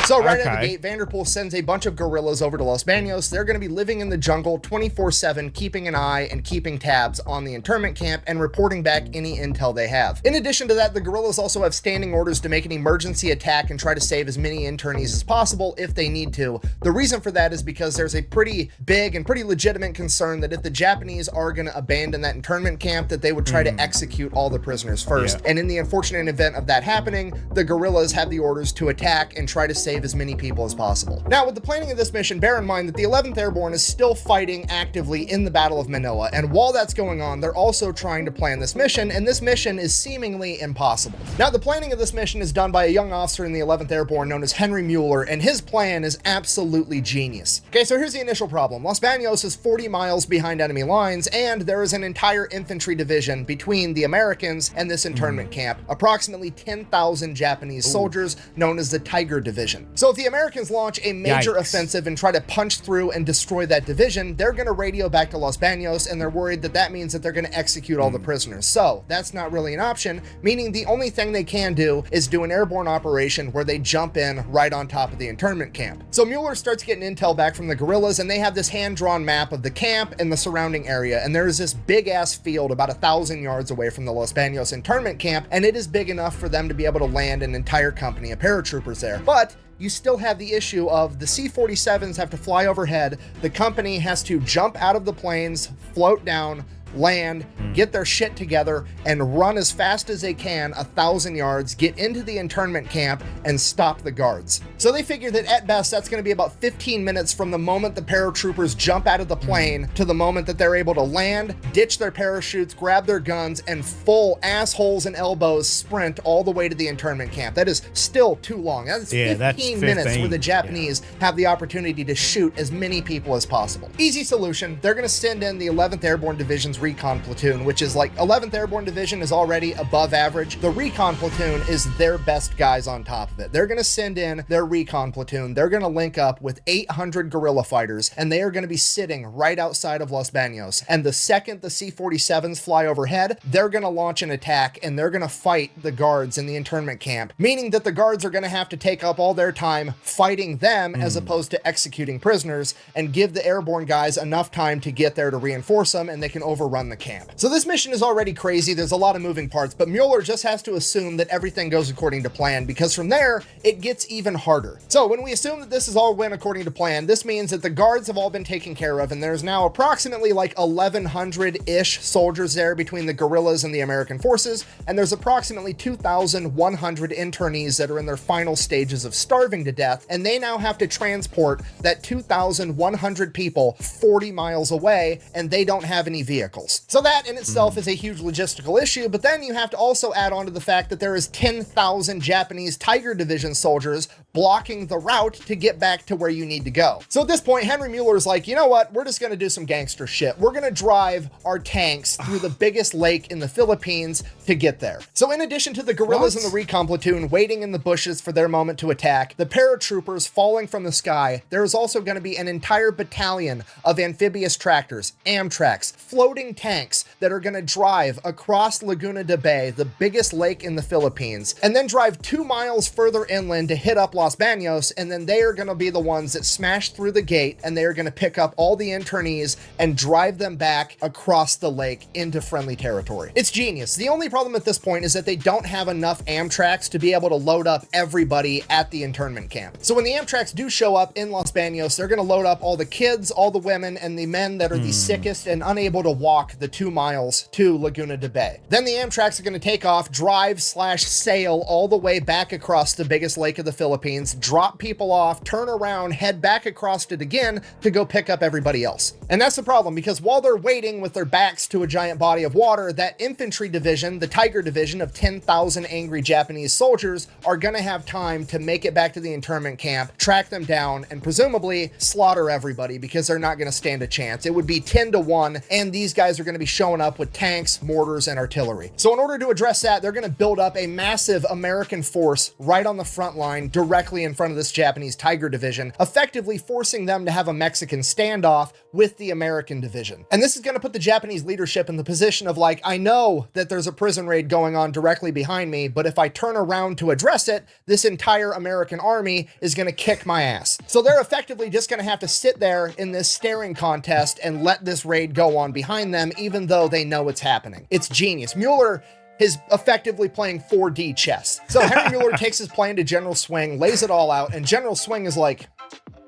So right out of the gate, Vanderpool sends a bunch of guerrillas over to Los Baños. They're going to be living in the jungle 24/7, keeping an eye and keeping tabs on the internment camp and reporting back any intel they have. In addition to that, the guerrillas also have standing orders to make an emergency attack and try to save as many internees as possible if they need to. The reason for that is because there's a pretty big and pretty legitimate concern that if the Japanese are going to abandon that internment camp, that they would try to execute all the prisoners first. And in the unfortunate event of that happening, the guerrillas have the orders to attack and try to save as many people as possible. Now, with the planning of this mission, bear in mind that the 11th Airborne is still fighting actively in the Battle of Manila, and while that's going on, they're also trying to plan this mission, and this mission is seemingly impossible. Now, the planning of this mission is done by a young officer in the 11th Airborne known as Henry Mueller, and his plan is absolutely genius. Okay, so here's the initial problem. Los Baños is 40 miles behind enemy lines, and there is an entire infantry division between the Americans and this internment camp, approximately 10,000 Japanese soldiers known as the Tiger Division. So if the Americans launch a major offensive and try to punch through and destroy that division, they're going to radio back to Los Baños, and they're worried that that means that they're going to execute all the prisoners. So that's not really an option, meaning the only thing they can do is do an airborne operation where they jump in right on top of the internment camp. So Mueller starts getting intel back from the guerrillas, and they have this hand-drawn map of the camp and the surrounding area, and there is this big-ass field about 1,000 yards away from the Los Baños internment camp, and it is big enough for them to be able to land an entire company of paratroopers there. But you still have the issue of the C-47s have to fly overhead, the company has to jump out of the planes, float down, land, get their shit together, and run as fast as they can 1,000 yards, get into the internment camp, and stop the guards. So they figure that at best, that's going to be about 15 minutes from the moment the paratroopers jump out of the plane to the moment that they're able to land, ditch their parachutes, grab their guns, and full assholes and elbows sprint all the way to the internment camp. That is still too long. That is 15 minutes where the Japanese have the opportunity to shoot as many people as possible. Easy solution. They're going to send in the 11th Airborne Division's Airborne's recon platoon, which is like 11th Airborne Division is already above average. The recon platoon is their best guys on top of it. They're going to send in their recon platoon. They're going to link up with 800 guerrilla fighters, and they are going to be sitting right outside of Los Baños. And the second the C-47s fly overhead, they're going to launch an attack, and they're going to fight the guards in the internment camp, meaning that the guards are going to have to take up all their time fighting them as opposed to executing prisoners, and give the airborne guys enough time to get there to reinforce them, and they can overrun the camp. So this mission is already crazy. There's a lot of moving parts, but Mueller just has to assume that everything goes according to plan, because from there, it gets even harder. So when we assume that this is all went according to plan, this means that the guards have all been taken care of, and there's now approximately like 1,100-ish soldiers there between the guerrillas and the American forces, and there's approximately 2,100 internees that are in their final stages of starving to death, and they now have to transport that 2,100 people 40 miles away, and they don't have any vehicles. So that in itself is a huge logistical issue, but then you have to also add on to the fact that there is 10,000 Japanese Tiger Division soldiers blocking the route to get back to where you need to go. So at this point, Henry Mueller's like, you know what? We're just going to do some gangster shit. We're going to drive our tanks through the biggest lake in the Philippines to get there. So in addition to the guerrillas in the recon platoon waiting in the bushes for their moment to attack, the paratroopers falling from the sky, there is also going to be an entire battalion of amphibious tractors, Amtraks, floating tanks that are going to drive across Laguna de Bay, the biggest lake in the Philippines, and then drive 2 miles further inland to hit up Los Baños, and then they are going to be the ones that smash through the gate, and they are going to pick up all the internees and drive them back across the lake into friendly territory. It's genius. The only problem at this point is that they don't have enough Amtraks to be able to load up everybody at the internment camp. So when the Amtraks do show up in Los Baños, they're going to load up all the kids, all the women, and the men that are the sickest and unable to walk the 2 miles to Laguna de Bay. Then the Amtraks are going to take off, drive/sail all the way back across the biggest lake of the Philippines, drop people off, turn around, head back across it again to go pick up everybody else. And that's the problem, because while they're waiting with their backs to a giant body of water, that infantry division, the Tiger Division of 10,000 angry Japanese soldiers, are going to have time to make it back to the internment camp, track them down, and presumably slaughter everybody, because they're not going to stand a chance. It would be 10-1, and these guys are going to be showing up with tanks, mortars, and artillery. So in order to address that, they're going to build up a massive American force right on the front line, directly in front of this Japanese Tiger Division, effectively forcing them to have a Mexican standoff with the American division. And this is going to put the Japanese leadership in the position of like, I know that there's a prison raid going on directly behind me, but if I turn around to address it, this entire American army is going to kick my ass. So they're effectively just going to have to sit there in this staring contest and let this raid go on behind them, even though they know it's happening. It's genius. Mueller is effectively playing 4D chess. So Henry Mueller takes his plan to General Swing, lays it all out, and General Swing is like,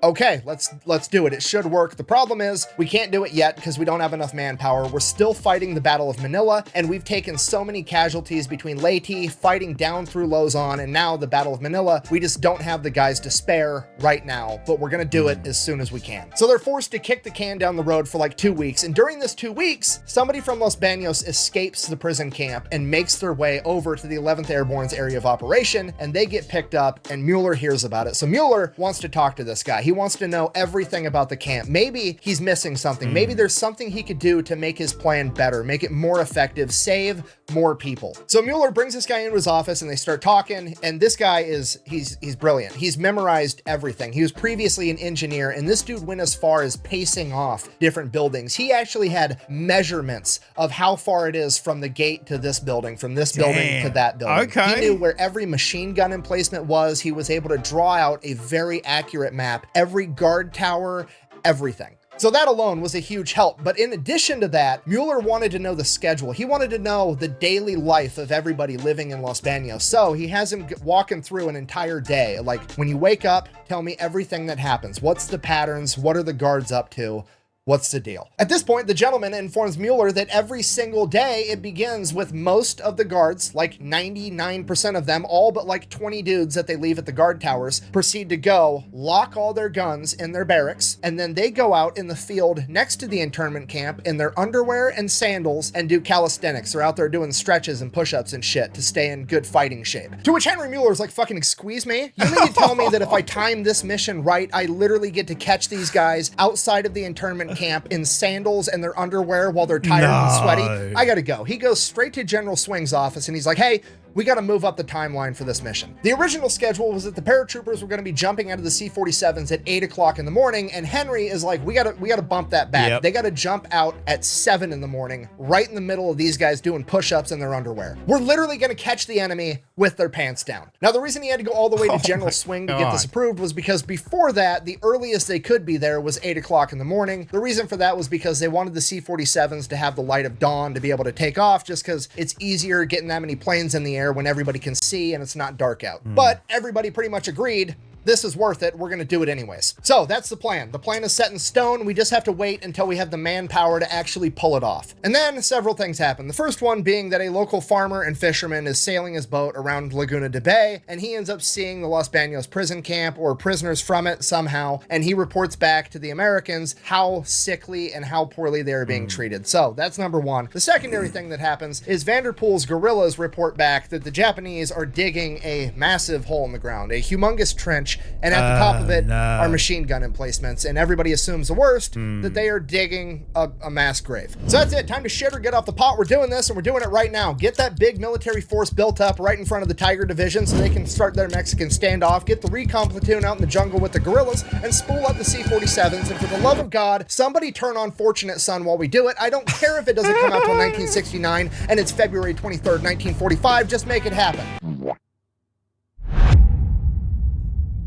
okay, let's do it. It should work. The problem is we can't do it yet because we don't have enough manpower. We're still fighting the Battle of Manila, and we've taken so many casualties between Leyte, fighting down through Luzon, and now the Battle of Manila. We just don't have the guys to spare right now, but we're going to do it as soon as we can. So they're forced to kick the can down the road for like 2 weeks, and during this 2 weeks, somebody from Los Baños escapes the prison camp and makes their way over to the 11th Airborne's area of operation, and they get picked up, and Mueller hears about it. So Mueller wants to talk to this guy. He wants to know everything about the camp. Maybe he's missing something. Maybe there's something he could do to make his plan better, make it more effective, save more people. So Mueller brings this guy into his office and they start talking, and this guy he's brilliant. He's memorized everything. He was previously an engineer, and this dude went as far as pacing off different buildings. He actually had measurements of how far it is from the gate to this building, from this building to that building. Okay. He knew where every machine gun emplacement was. He was able to draw out a very accurate map, every guard tower, everything. So that alone was a huge help. But in addition to that, Mueller wanted to know the schedule. He wanted to know the daily life of everybody living in Los Baños. So he has him walking through an entire day. Like, when you wake up, tell me everything that happens. What's the patterns? What are the guards up to? What's the deal? At this point, the gentleman informs Mueller that every single day it begins with most of the guards, like 99% of them, all but like 20 dudes that they leave at the guard towers, proceed to go lock all their guns in their barracks, and then they go out in the field next to the internment camp in their underwear and sandals and do calisthenics. They're out there doing stretches and push-ups and shit to stay in good fighting shape. To which Henry Mueller's like, fucking squeeze me? You mean to tell me that if I time this mission right, I literally get to catch these guys outside of the internment camp in sandals and their underwear while they're tired and sweaty. I gotta go. He goes straight to General Swing's office and he's like, hey, we got to move up the timeline for this mission. The original schedule was that the paratroopers were going to be jumping out of the C-47s at 8 o'clock in the morning, and Henry is like, we got to bump that back. Yep. They got to jump out at 7 in the morning, right in the middle of these guys doing push-ups in their underwear. We're literally going to catch the enemy with their pants down. Now, the reason he had to go all the way to General Swing to get this approved was because before that, the earliest they could be there was 8 o'clock in the morning. The reason for that was because they wanted the C-47s to have the light of dawn to be able to take off, just because it's easier getting that many planes in the air when everybody can see and it's not dark out. But everybody pretty much agreed this is worth it. We're going to do it anyways. So that's the plan. The plan is set in stone. We just have to wait until we have the manpower to actually pull it off. And then several things happen. The first one being that a local farmer and fisherman is sailing his boat around Laguna de Bay, and he ends up seeing the Los Baños prison camp or prisoners from it somehow, and he reports back to the Americans how sickly and how poorly they are being treated. So that's number one. The secondary thing that happens is Vanderpool's guerrillas report back that the Japanese are digging a massive hole in the ground, a humongous trench, and at the top of it are machine gun emplacements, and everybody assumes the worst, that they are digging a mass grave. So that's it. Time to shit or get off the pot. We're doing this, and we're doing it right now. Get that big military force built up right in front of the Tiger Division so they can start their Mexican standoff. Get the recon platoon out in the jungle with the guerrillas and spool up the C-47s. And for the love of God, somebody turn on Fortunate Son while we do it. I don't care if it doesn't come out till 1969 and it's February 23rd, 1945. Just make it happen.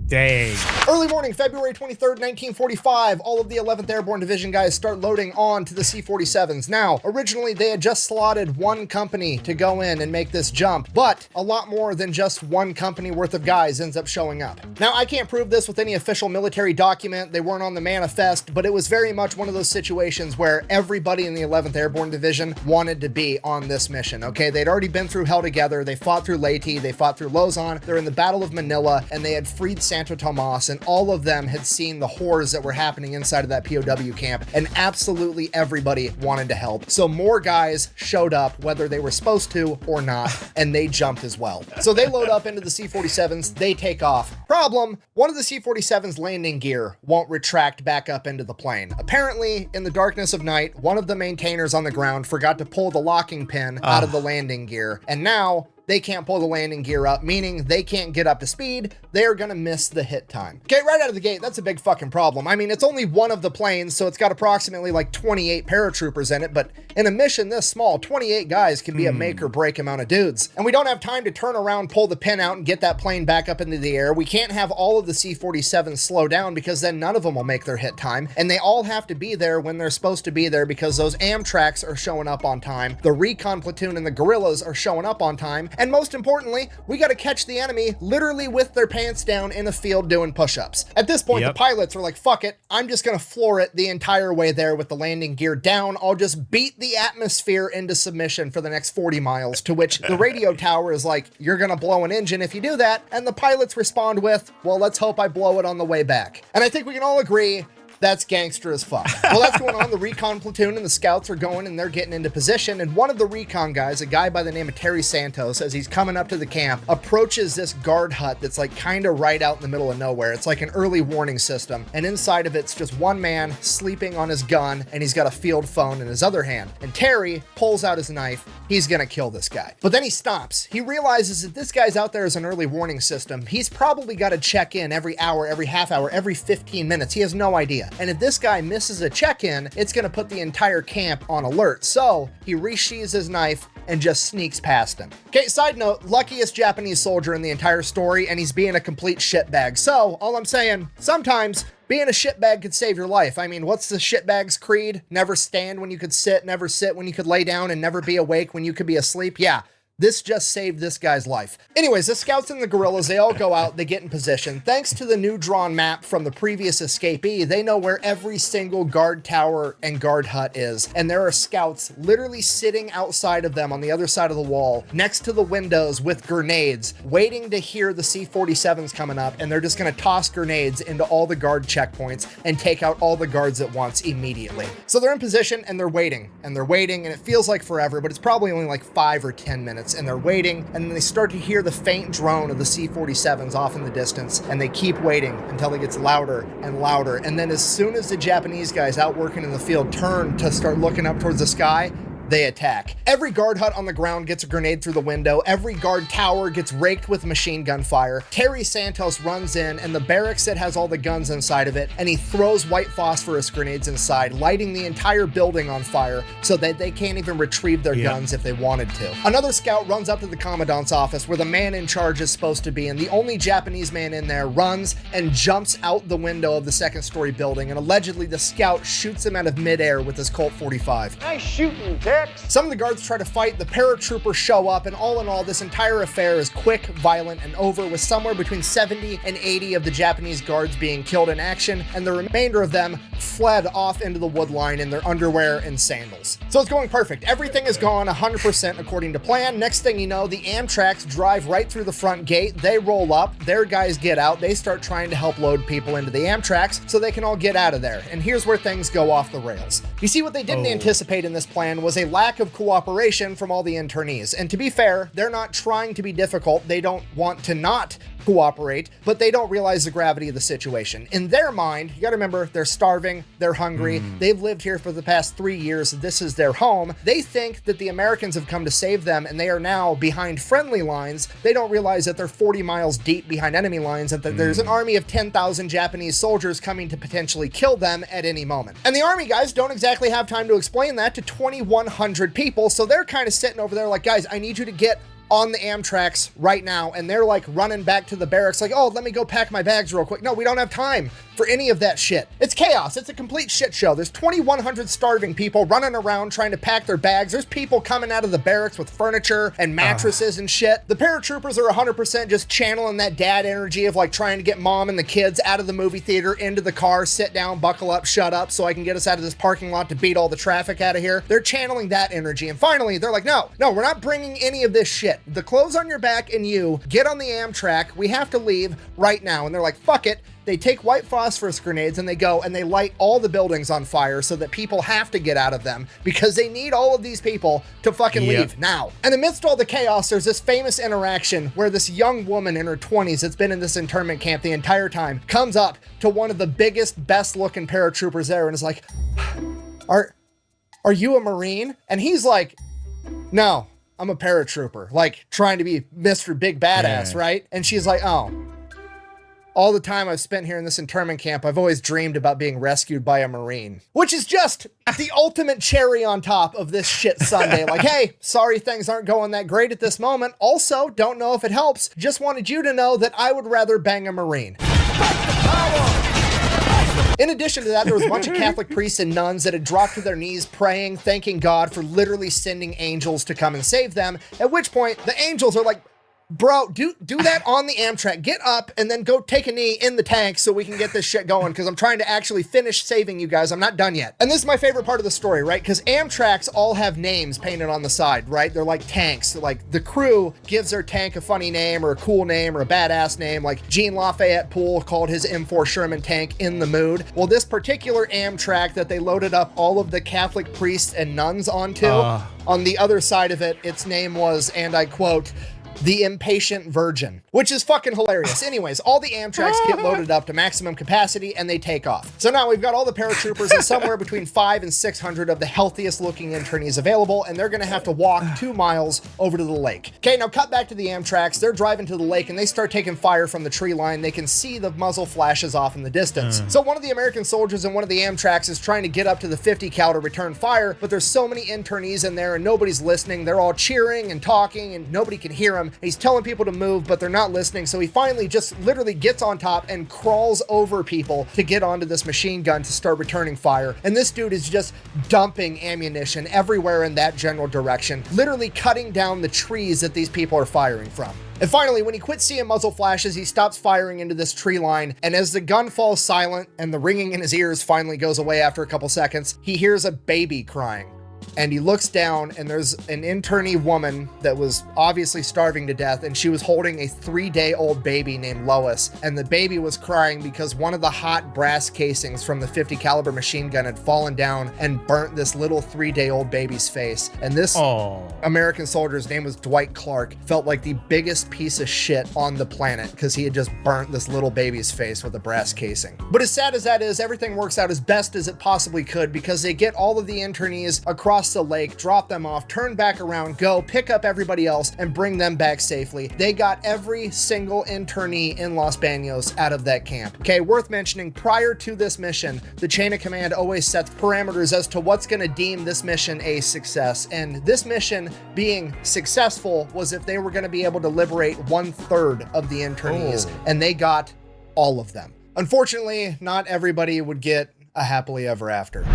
Dang. Early morning, February 23rd, 1945, all of the 11th Airborne Division guys start loading on to the C-47s. Now, originally they had just slotted one company to go in and make this jump, but a lot more than just one company worth of guys ends up showing up. Now, I can't prove this with any official military document. They weren't on the manifest, but it was very much one of those situations where everybody in the 11th Airborne Division wanted to be on this mission, okay? They'd already been through hell together. They fought through Leyte, they fought through Luzon, they're in the Battle of Manila, and they had freed Santo Tomas, and all of them had seen the horrors that were happening inside of that POW camp, and absolutely everybody wanted to help. So more guys showed up, whether they were supposed to or not, and they jumped as well. So they load up into the C-47s, they take off. Problem, one of the C-47's landing gear won't retract back up into the plane. Apparently, in the darkness of night, one of the maintainers on the ground forgot to pull the locking pin out of the landing gear, and now they can't pull the landing gear up, meaning they can't get up to speed. They're gonna miss the hit time. Okay, right out of the gate, that's a big fucking problem. I mean, it's only one of the planes, so it's got approximately like 28 paratroopers in it, but in a mission this small, 28 guys can be a make or break amount of dudes. And we don't have time to turn around, pull the pin out, and get that plane back up into the air. We can't have all of the C-47s slow down because then none of them will make their hit time, and they all have to be there when they're supposed to be there because those Amtraks are showing up on time, the recon platoon and the guerrillas are showing up on time, and most importantly, we got to catch the enemy literally with their pants down in a field doing push-ups. At this point, the pilots are like, fuck it, I'm just going to floor it the entire way there with the landing gear down. I'll just beat the atmosphere into submission for the next 40 miles, to which the radio tower is like, you're going to blow an engine if you do that. And the pilots respond with, well, let's hope I blow it on the way back. And I think we can all agree that's gangster as fuck. Well, that's going on. The recon platoon and the scouts are going and they're getting into position. And one of the recon guys, a guy by the name of Terry Santos, as he's coming up to the camp, approaches this guard hut that's like kind of right out in the middle of nowhere. It's like an early warning system. And inside of it's just one man sleeping on his gun, and he's got a field phone in his other hand. And Terry pulls out his knife. He's gonna kill this guy. But then he stops. He realizes that this guy's out there as an early warning system. He's probably got to check in every hour, every half hour, every 15 minutes. He has no idea. And if this guy misses a check-in, it's going to put the entire camp on alert. So he resheathes his knife and just sneaks past him. Okay, side note, luckiest Japanese soldier in the entire story, and he's being a complete shitbag. So all I'm saying, sometimes being a shitbag could save your life. I mean, what's the shitbag's creed? Never stand when you could sit, never sit when you could lay down, and never be awake when you could be asleep. Yeah. This just saved this guy's life. Anyways, the scouts and the guerrillas, they all go out, they get in position. Thanks to the new drawn map from the previous escapee, they know where every single guard tower and guard hut is. And there are scouts literally sitting outside of them on the other side of the wall, next to the windows with grenades, waiting to hear the C-47s coming up. And they're just gonna toss grenades into all the guard checkpoints and take out all the guards at once immediately. So they're in position and they're waiting, and it feels like forever, but it's probably only like 5 or 10 minutes. minutes, and they're waiting, and then they start to hear the faint drone of the C-47s off in the distance, and they keep waiting until it gets louder and louder. And then as soon as the Japanese guys out working in the field turn to start looking up towards the sky, they attack. Every guard hut on the ground gets a grenade through the window. Every guard tower gets raked with machine gun fire. Terry Santos runs in, and the barracks that has all the guns inside of it, and he throws white phosphorus grenades inside, lighting the entire building on fire so that they can't even retrieve their guns if they wanted to. Another scout runs up to the commandant's office where the man in charge is supposed to be, and the only Japanese man in there runs and jumps out the window of the second-story building, and allegedly the scout shoots him out of midair with his Colt 45. Nice shooting, Dick. Some of the guards try to fight, the paratroopers show up, and all in all, this entire affair is quick, violent, and over, with somewhere between 70 and 80 of the Japanese guards being killed in action, and the remainder of them fled off into the wood line in their underwear and sandals. So it's going perfect. Everything is gone 100% according to plan. Next thing you know, the Amtraks drive right through the front gate. They roll up, their guys get out, they start trying to help load people into the Amtraks so they can all get out of there. And here's where things go off the rails. You see, what they didn't anticipate in this plan was a lack of cooperation from all the internees. And to be fair, they're not trying to be difficult. They don't want to not cooperate, but they don't realize the gravity of the situation. In their mind, you gotta remember, they're starving, they're hungry, they've lived here for the past 3 years, this is their home. They think that the Americans have come to save them and they are now behind friendly lines. They don't realize that they're 40 miles deep behind enemy lines and that there's an army of 10,000 Japanese soldiers coming to potentially kill them at any moment. And the army guys don't exactly have time to explain that to 2,100 people, so they're kind of sitting over there like, guys, I need you to get on the Amtraks right now. And they're like running back to the barracks like, oh, let me go pack my bags real quick. No, we don't have time for any of that shit. It's chaos. It's a complete shit show. There's 2,100 starving people running around trying to pack their bags. There's people coming out of the barracks with furniture and mattresses and shit. The paratroopers are 100% just channeling that dad energy of like trying to get mom and the kids out of the movie theater, into the car, sit down, buckle up, shut up so I can get us out of this parking lot to beat all the traffic out of here. They're channeling that energy. And finally, they're like, no, we're not bringing any of this shit. The clothes on your back and you get on the Amtrak. We have to leave right now. And they're like, fuck it. They take white phosphorus grenades and they go and they light all the buildings on fire so that people have to get out of them because they need all of these people to fucking leave now. And amidst all the chaos, there's this famous interaction where this young woman in her 20s that's been in this internment camp the entire time comes up to one of the biggest, best looking paratroopers there and is like, are you a Marine? And he's like, no, I'm a paratrooper, like trying to be Mr. Big Badass, right? And she's like, oh, all the time I've spent here in this internment camp, I've always dreamed about being rescued by a Marine, which is just the ultimate cherry on top of this shit Sunday. Like, hey, sorry things aren't going that great at this moment. Also, don't know if it helps. Just wanted you to know that I would rather bang a Marine. In addition to that, there was a bunch of Catholic priests and nuns that had dropped to their knees praying, thanking God for literally sending angels to come and save them, at which point the angels are like, bro, do that on the Amtrak. Get up and then go take a knee in the tank so we can get this shit going because I'm trying to actually finish saving you guys. I'm not done yet. And this is my favorite part of the story, right? Because Amtraks all have names painted on the side, right? They're like tanks. Like the crew gives their tank a funny name or a cool name or a badass name. Like Jean Lafayette Poole called his M4 Sherman tank In the Mood. Well, this particular Amtrak that they loaded up all of the Catholic priests and nuns onto, on the other side of it, its name was, and I quote, the Impatient Virgin, which is fucking hilarious. Anyways, all the Amtraks get loaded up to maximum capacity and they take off. So now we've got all the paratroopers and somewhere between 500 and 600 of the healthiest looking internees available, and they're gonna have to walk 2 miles over to the lake. Okay, now cut back to the Amtraks. They're driving to the lake and they start taking fire from the tree line. They can see the muzzle flashes off in the distance. So one of the American soldiers in one of the Amtraks is trying to get up to the 50 cal to return fire, but there's so many internees in there and nobody's listening. They're all cheering and talking and nobody can hear him. He's telling people to move, but they're not listening. So he finally just literally gets on top and crawls over people to get onto this machine gun to start returning fire. And this dude is just dumping ammunition everywhere in that general direction, literally cutting down the trees that these people are firing from. And finally, when he quits seeing muzzle flashes, he stops firing into this tree line. And as the gun falls silent and the ringing in his ears finally goes away after a couple seconds, he hears a baby crying. and he looks down and there's an internee woman that was obviously starving to death, and she was holding a 3-day-old baby named Lois, and the baby was crying because one of the hot brass casings from the 50 caliber machine gun had fallen down and burnt this little 3-day-old baby's face. And this American soldier's name was Dwight Clark, felt like the biggest piece of shit on the planet because he had just burnt this little baby's face with a brass casing. But as sad as that is, everything works out as best as it possibly could because they get all of the internees across the lake, drop them off, turn back around, go pick up everybody else and bring them back safely. They got every single internee in Los Baños out of that camp. Okay, worth mentioning, prior to this mission, the chain of command always sets parameters as to what's going to deem this mission a success. And this mission being successful was if they were going to be able to liberate 1/3 of the internees, and they got all of them. Unfortunately, not everybody would get a happily ever after.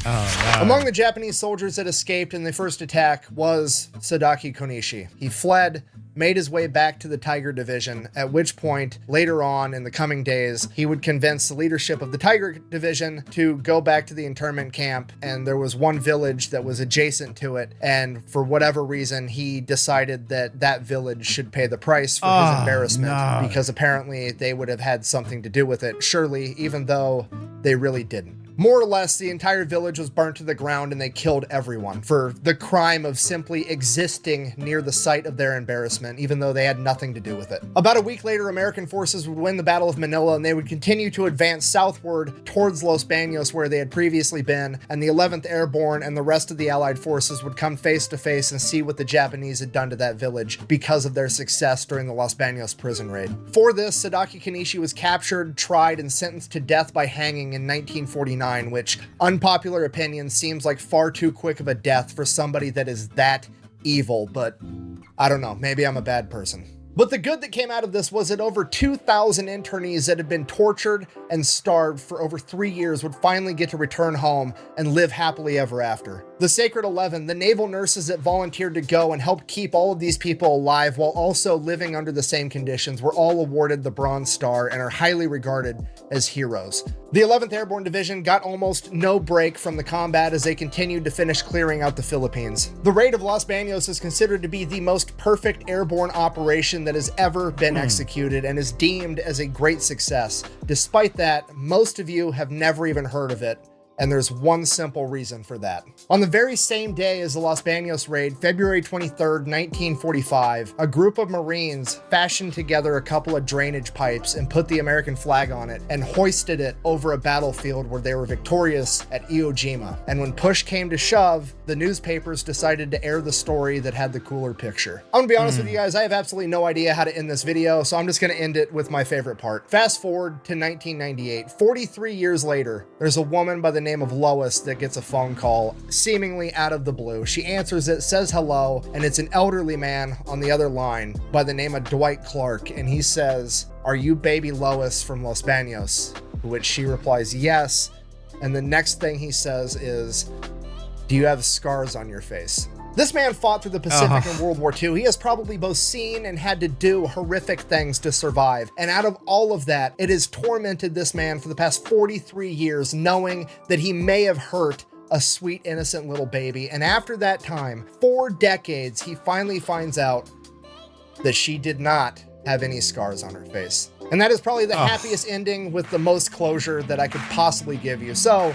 Oh, no. Among the Japanese soldiers that escaped in the first attack was Sadaki Konishi. He fled, made his way back to the Tiger Division, at which point, later on in the coming days, he would convince the leadership of the Tiger Division to go back to the internment camp, and there was one village that was adjacent to it, and for whatever reason, he decided that that village should pay the price for his embarrassment, because apparently they would have had something to do with it, surely, even though they really didn't. More or less, the entire village was burnt to the ground and they killed everyone for the crime of simply existing near the site of their embarrassment, even though they had nothing to do with it. About a week later, American forces would win the Battle of Manila and they would continue to advance southward towards Los Baños where they had previously been, and the 11th Airborne and the rest of the Allied forces would come face to face and see what the Japanese had done to that village because of their success during the Los Baños prison raid. For this, Sadaki Konishi was captured, tried, and sentenced to death by hanging in 1949. Which, unpopular opinion, seems like far too quick of a death for somebody that is that evil, but I don't know, maybe I'm a bad person. But the good that came out of this was that over 2,000 internees that had been tortured and starved for over 3 years would finally get to return home and live happily ever after. The Sacred 11, the naval nurses that volunteered to go and helped keep all of these people alive while also living under the same conditions, were all awarded the Bronze Star and are highly regarded as heroes. The 11th Airborne Division got almost no break from the combat as they continued to finish clearing out the Philippines. The raid of Los Baños is considered to be the most perfect airborne operation that has ever been executed and is deemed as a great success. Despite that, most of you have never even heard of it. And there's one simple reason for that. On the very same day as the Los Baños raid, February 23rd, 1945, a group of Marines fashioned together a couple of drainage pipes and put the American flag on it and hoisted it over a battlefield where they were victorious at Iwo Jima. And when push came to shove, the newspapers decided to air the story that had the cooler picture. I'm gonna be honest with you guys, I have absolutely no idea how to end this video, so I'm just gonna end it with my favorite part. Fast forward to 1998, 43 years later, there's a woman by the name of Lois that gets a phone call seemingly out of the blue. She answers it, says hello, and it's an elderly man on the other line by the name of Dwight Clark, and he says, "Are you baby Lois from Los Baños?" To which she replies, "Yes." And the next thing he says is, "Do you have scars on your face?" This man fought through the Pacific in World War II. He has probably both seen and had to do horrific things to survive. And out of all of that, it has tormented this man for the past 43 years, knowing that he may have hurt a sweet, innocent little baby. And after that time, 4 decades, he finally finds out that she did not have any scars on her face. And that is probably the happiest ending with the most closure that I could possibly give you. So,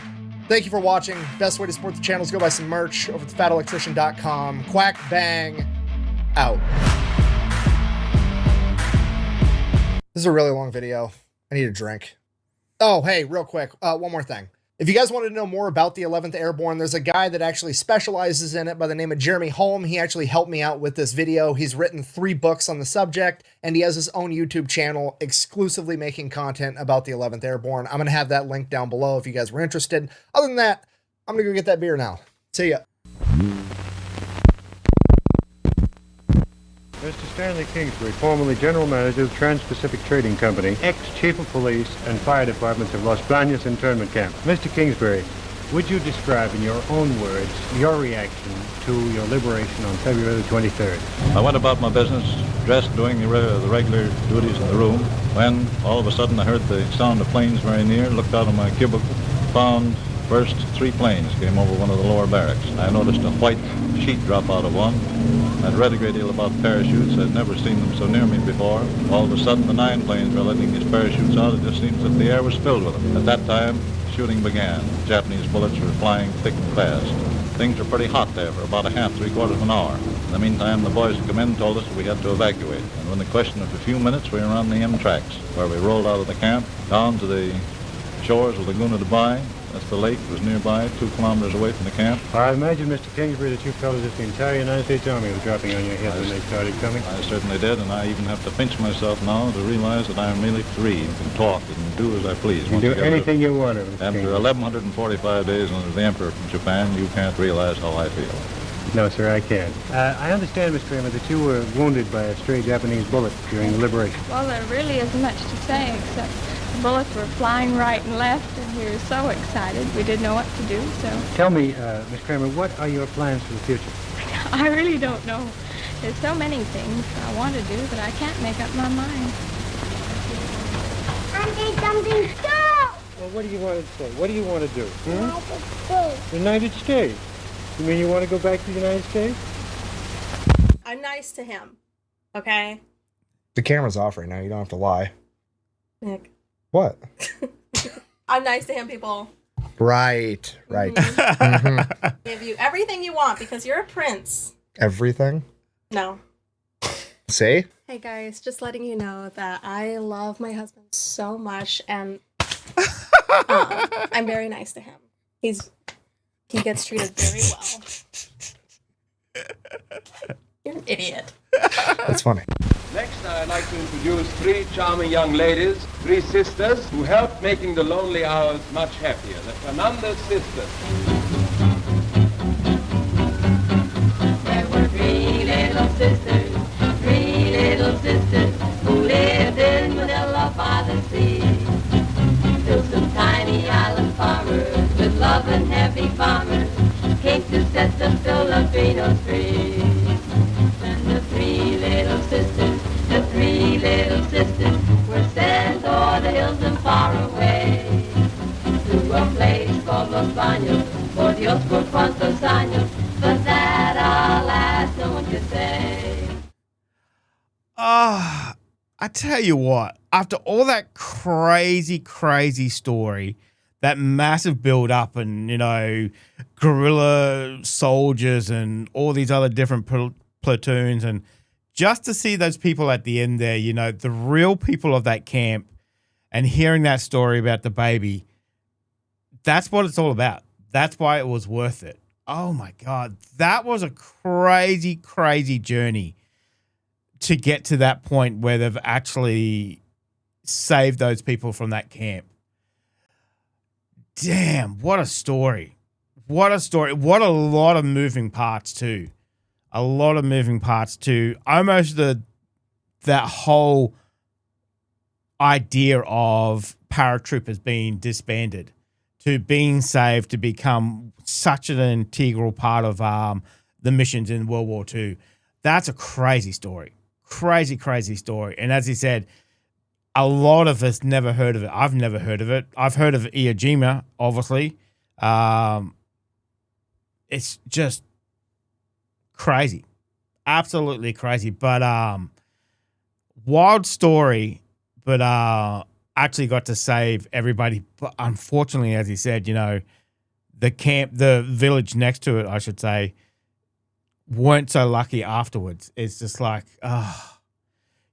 thank you for watching. Best way to support the channel is go buy some merch over at thefatelectrician.com. Quack bang, out. This is a really long video. I need a drink. Oh, hey, real quick, one more thing. If you guys wanted to know more about the 11th Airborne, there's a guy that actually specializes in it by the name of Jeremy Holm. He actually helped me out with this video. He's written 3 books on the subject, and he has his own YouTube channel exclusively making content about the 11th Airborne. I'm going to have that link down below if you guys were interested. Other than that, I'm going to go get that beer now. See ya. Mr. Stanley Kingsbury, formerly General Manager of Trans-Pacific Trading Company, ex-Chief of Police and Fire Departments of Los Baños Internment Camp. Mr. Kingsbury, would you describe in your own words your reaction to your liberation on February the 23rd? I went about my business, dressed, doing the regular duties in the room, when all of a sudden I heard the sound of planes very near, looked out of my cubicle, found First, 3 planes came over one of the lower barracks. I noticed a white sheet drop out of one. I'd read a great deal about parachutes. I'd never seen them so near me before. All of a sudden, the 9 planes were letting these parachutes out. It just seems that the air was filled with them. At that time, shooting began. Japanese bullets were flying thick and fast. Things were pretty hot there for about a half, 3/4 of an hour. In the meantime, the boys who come in told us we had to evacuate. And within the question of a few minutes, we were on the M tracks, where we rolled out of the camp, down to the shores of Laguna de Bay. That's the lake. It was nearby, 2 kilometers away from the camp. I imagine, Mr. Kingsbury, that you felt as if the entire United States Army was dropping on your head when they started coming. I certainly did, and I even have to pinch myself now to realize that I am really free and can talk and do as I please. You can do anything you want. After 1,145 days under the Emperor from Japan, you can't realize how I feel. No, sir, I can't. I understand, Miss Kramer, that you were wounded by a stray Japanese bullet during the liberation. Well, there really isn't much to say, except the bullets were flying right and left, and we were so excited we didn't know what to do, so... Tell me, Miss Kramer, what are your plans for the future? I really don't know. There's so many things I want to do, but I can't make up my mind. I need something to do! Well, what do you want to say? What do you want to do? United States. You mean you want to go back to the United States? I'm nice to him. Okay? The camera's off right now. You don't have to lie. Nick. What? I'm nice to him, people. Right. Mm-hmm. Give you everything you want because you're a prince. Everything? No. Say? Hey guys, just letting you know that I love my husband so much and I'm very nice to him. He gets treated very well. You're an idiot. That's funny. Next, I'd like to introduce 3 charming young ladies, 3 sisters, who help making the lonely hours much happier. The Fernandez sisters. There were 3 little sisters, who lived in Manila by the sea. Still some tiny island farmers with love and heavy bombers came to set the Filipinos free. And the 3 little sisters were sent o'er the hills and far away to a place called Los Baños, por Dios por cuantos años, but that alas no one could say. I tell you what, after all that crazy story, that massive build up and, guerrilla soldiers and all these other different platoons, and just to see those people at the end there, the real people of that camp, and hearing that story about the baby, that's what it's all about. That's why it was worth it. Oh my God, that was a crazy journey to get to that point where they've actually saved those people from that camp. Damn, what a story. What a story. What a lot of moving parts too. Almost that whole idea of paratroopers being disbanded to being saved to become such an integral part of the missions in World War II. That's a crazy story. Crazy story. And as he said, a lot of us never heard of it. I've never heard of it. I've heard of Iwo Jima, obviously. It's just crazy. Absolutely crazy. But wild story, but actually got to save everybody. But unfortunately, as he said, the village next to it, I should say, weren't so lucky afterwards. It's just like,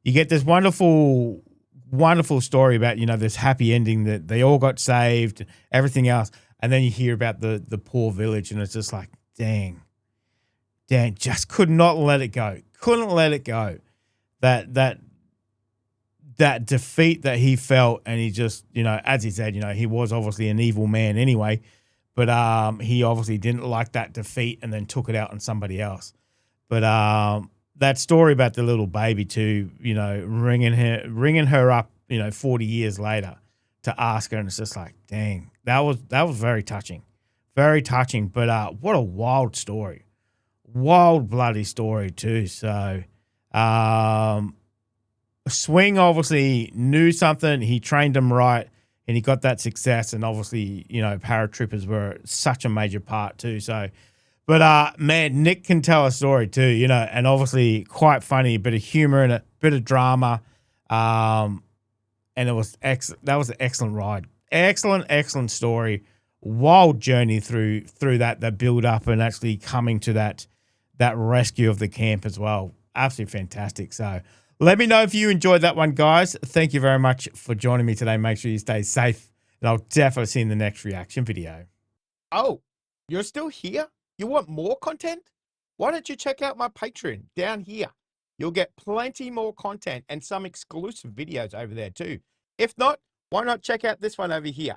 you get this wonderful story about, this happy ending that they all got saved, everything else. And then you hear about the poor village and it's just like, dang, just could not let it go. Couldn't let it go. That defeat that he felt, and he just, as he said, he was obviously an evil man anyway, but he obviously didn't like that defeat and then took it out on somebody else. But that story about the little baby too, ringing her up, 40 years later to ask her, and it's just like, dang, that was very touching. But what a wild story. Wild bloody story too. So Swing obviously knew something. He trained him right. and he got that success. And obviously, you know, paratroopers were such a major part too. So, but man, Nick can tell a story too, you know, and obviously quite funny, a bit of humor and a bit of drama. And it was that was an excellent ride. Excellent story. Wild journey through that build up and actually coming to that rescue of the camp as well. Absolutely fantastic. So let me know if you enjoyed that one, guys. Thank you very much for joining me today. Make sure you stay safe, and I'll definitely see you in the next reaction video. Oh, you're still here? You want more content? Why don't you check out my Patreon down here? You'll get plenty more content and some exclusive videos over there too. If not, why not check out this one over here?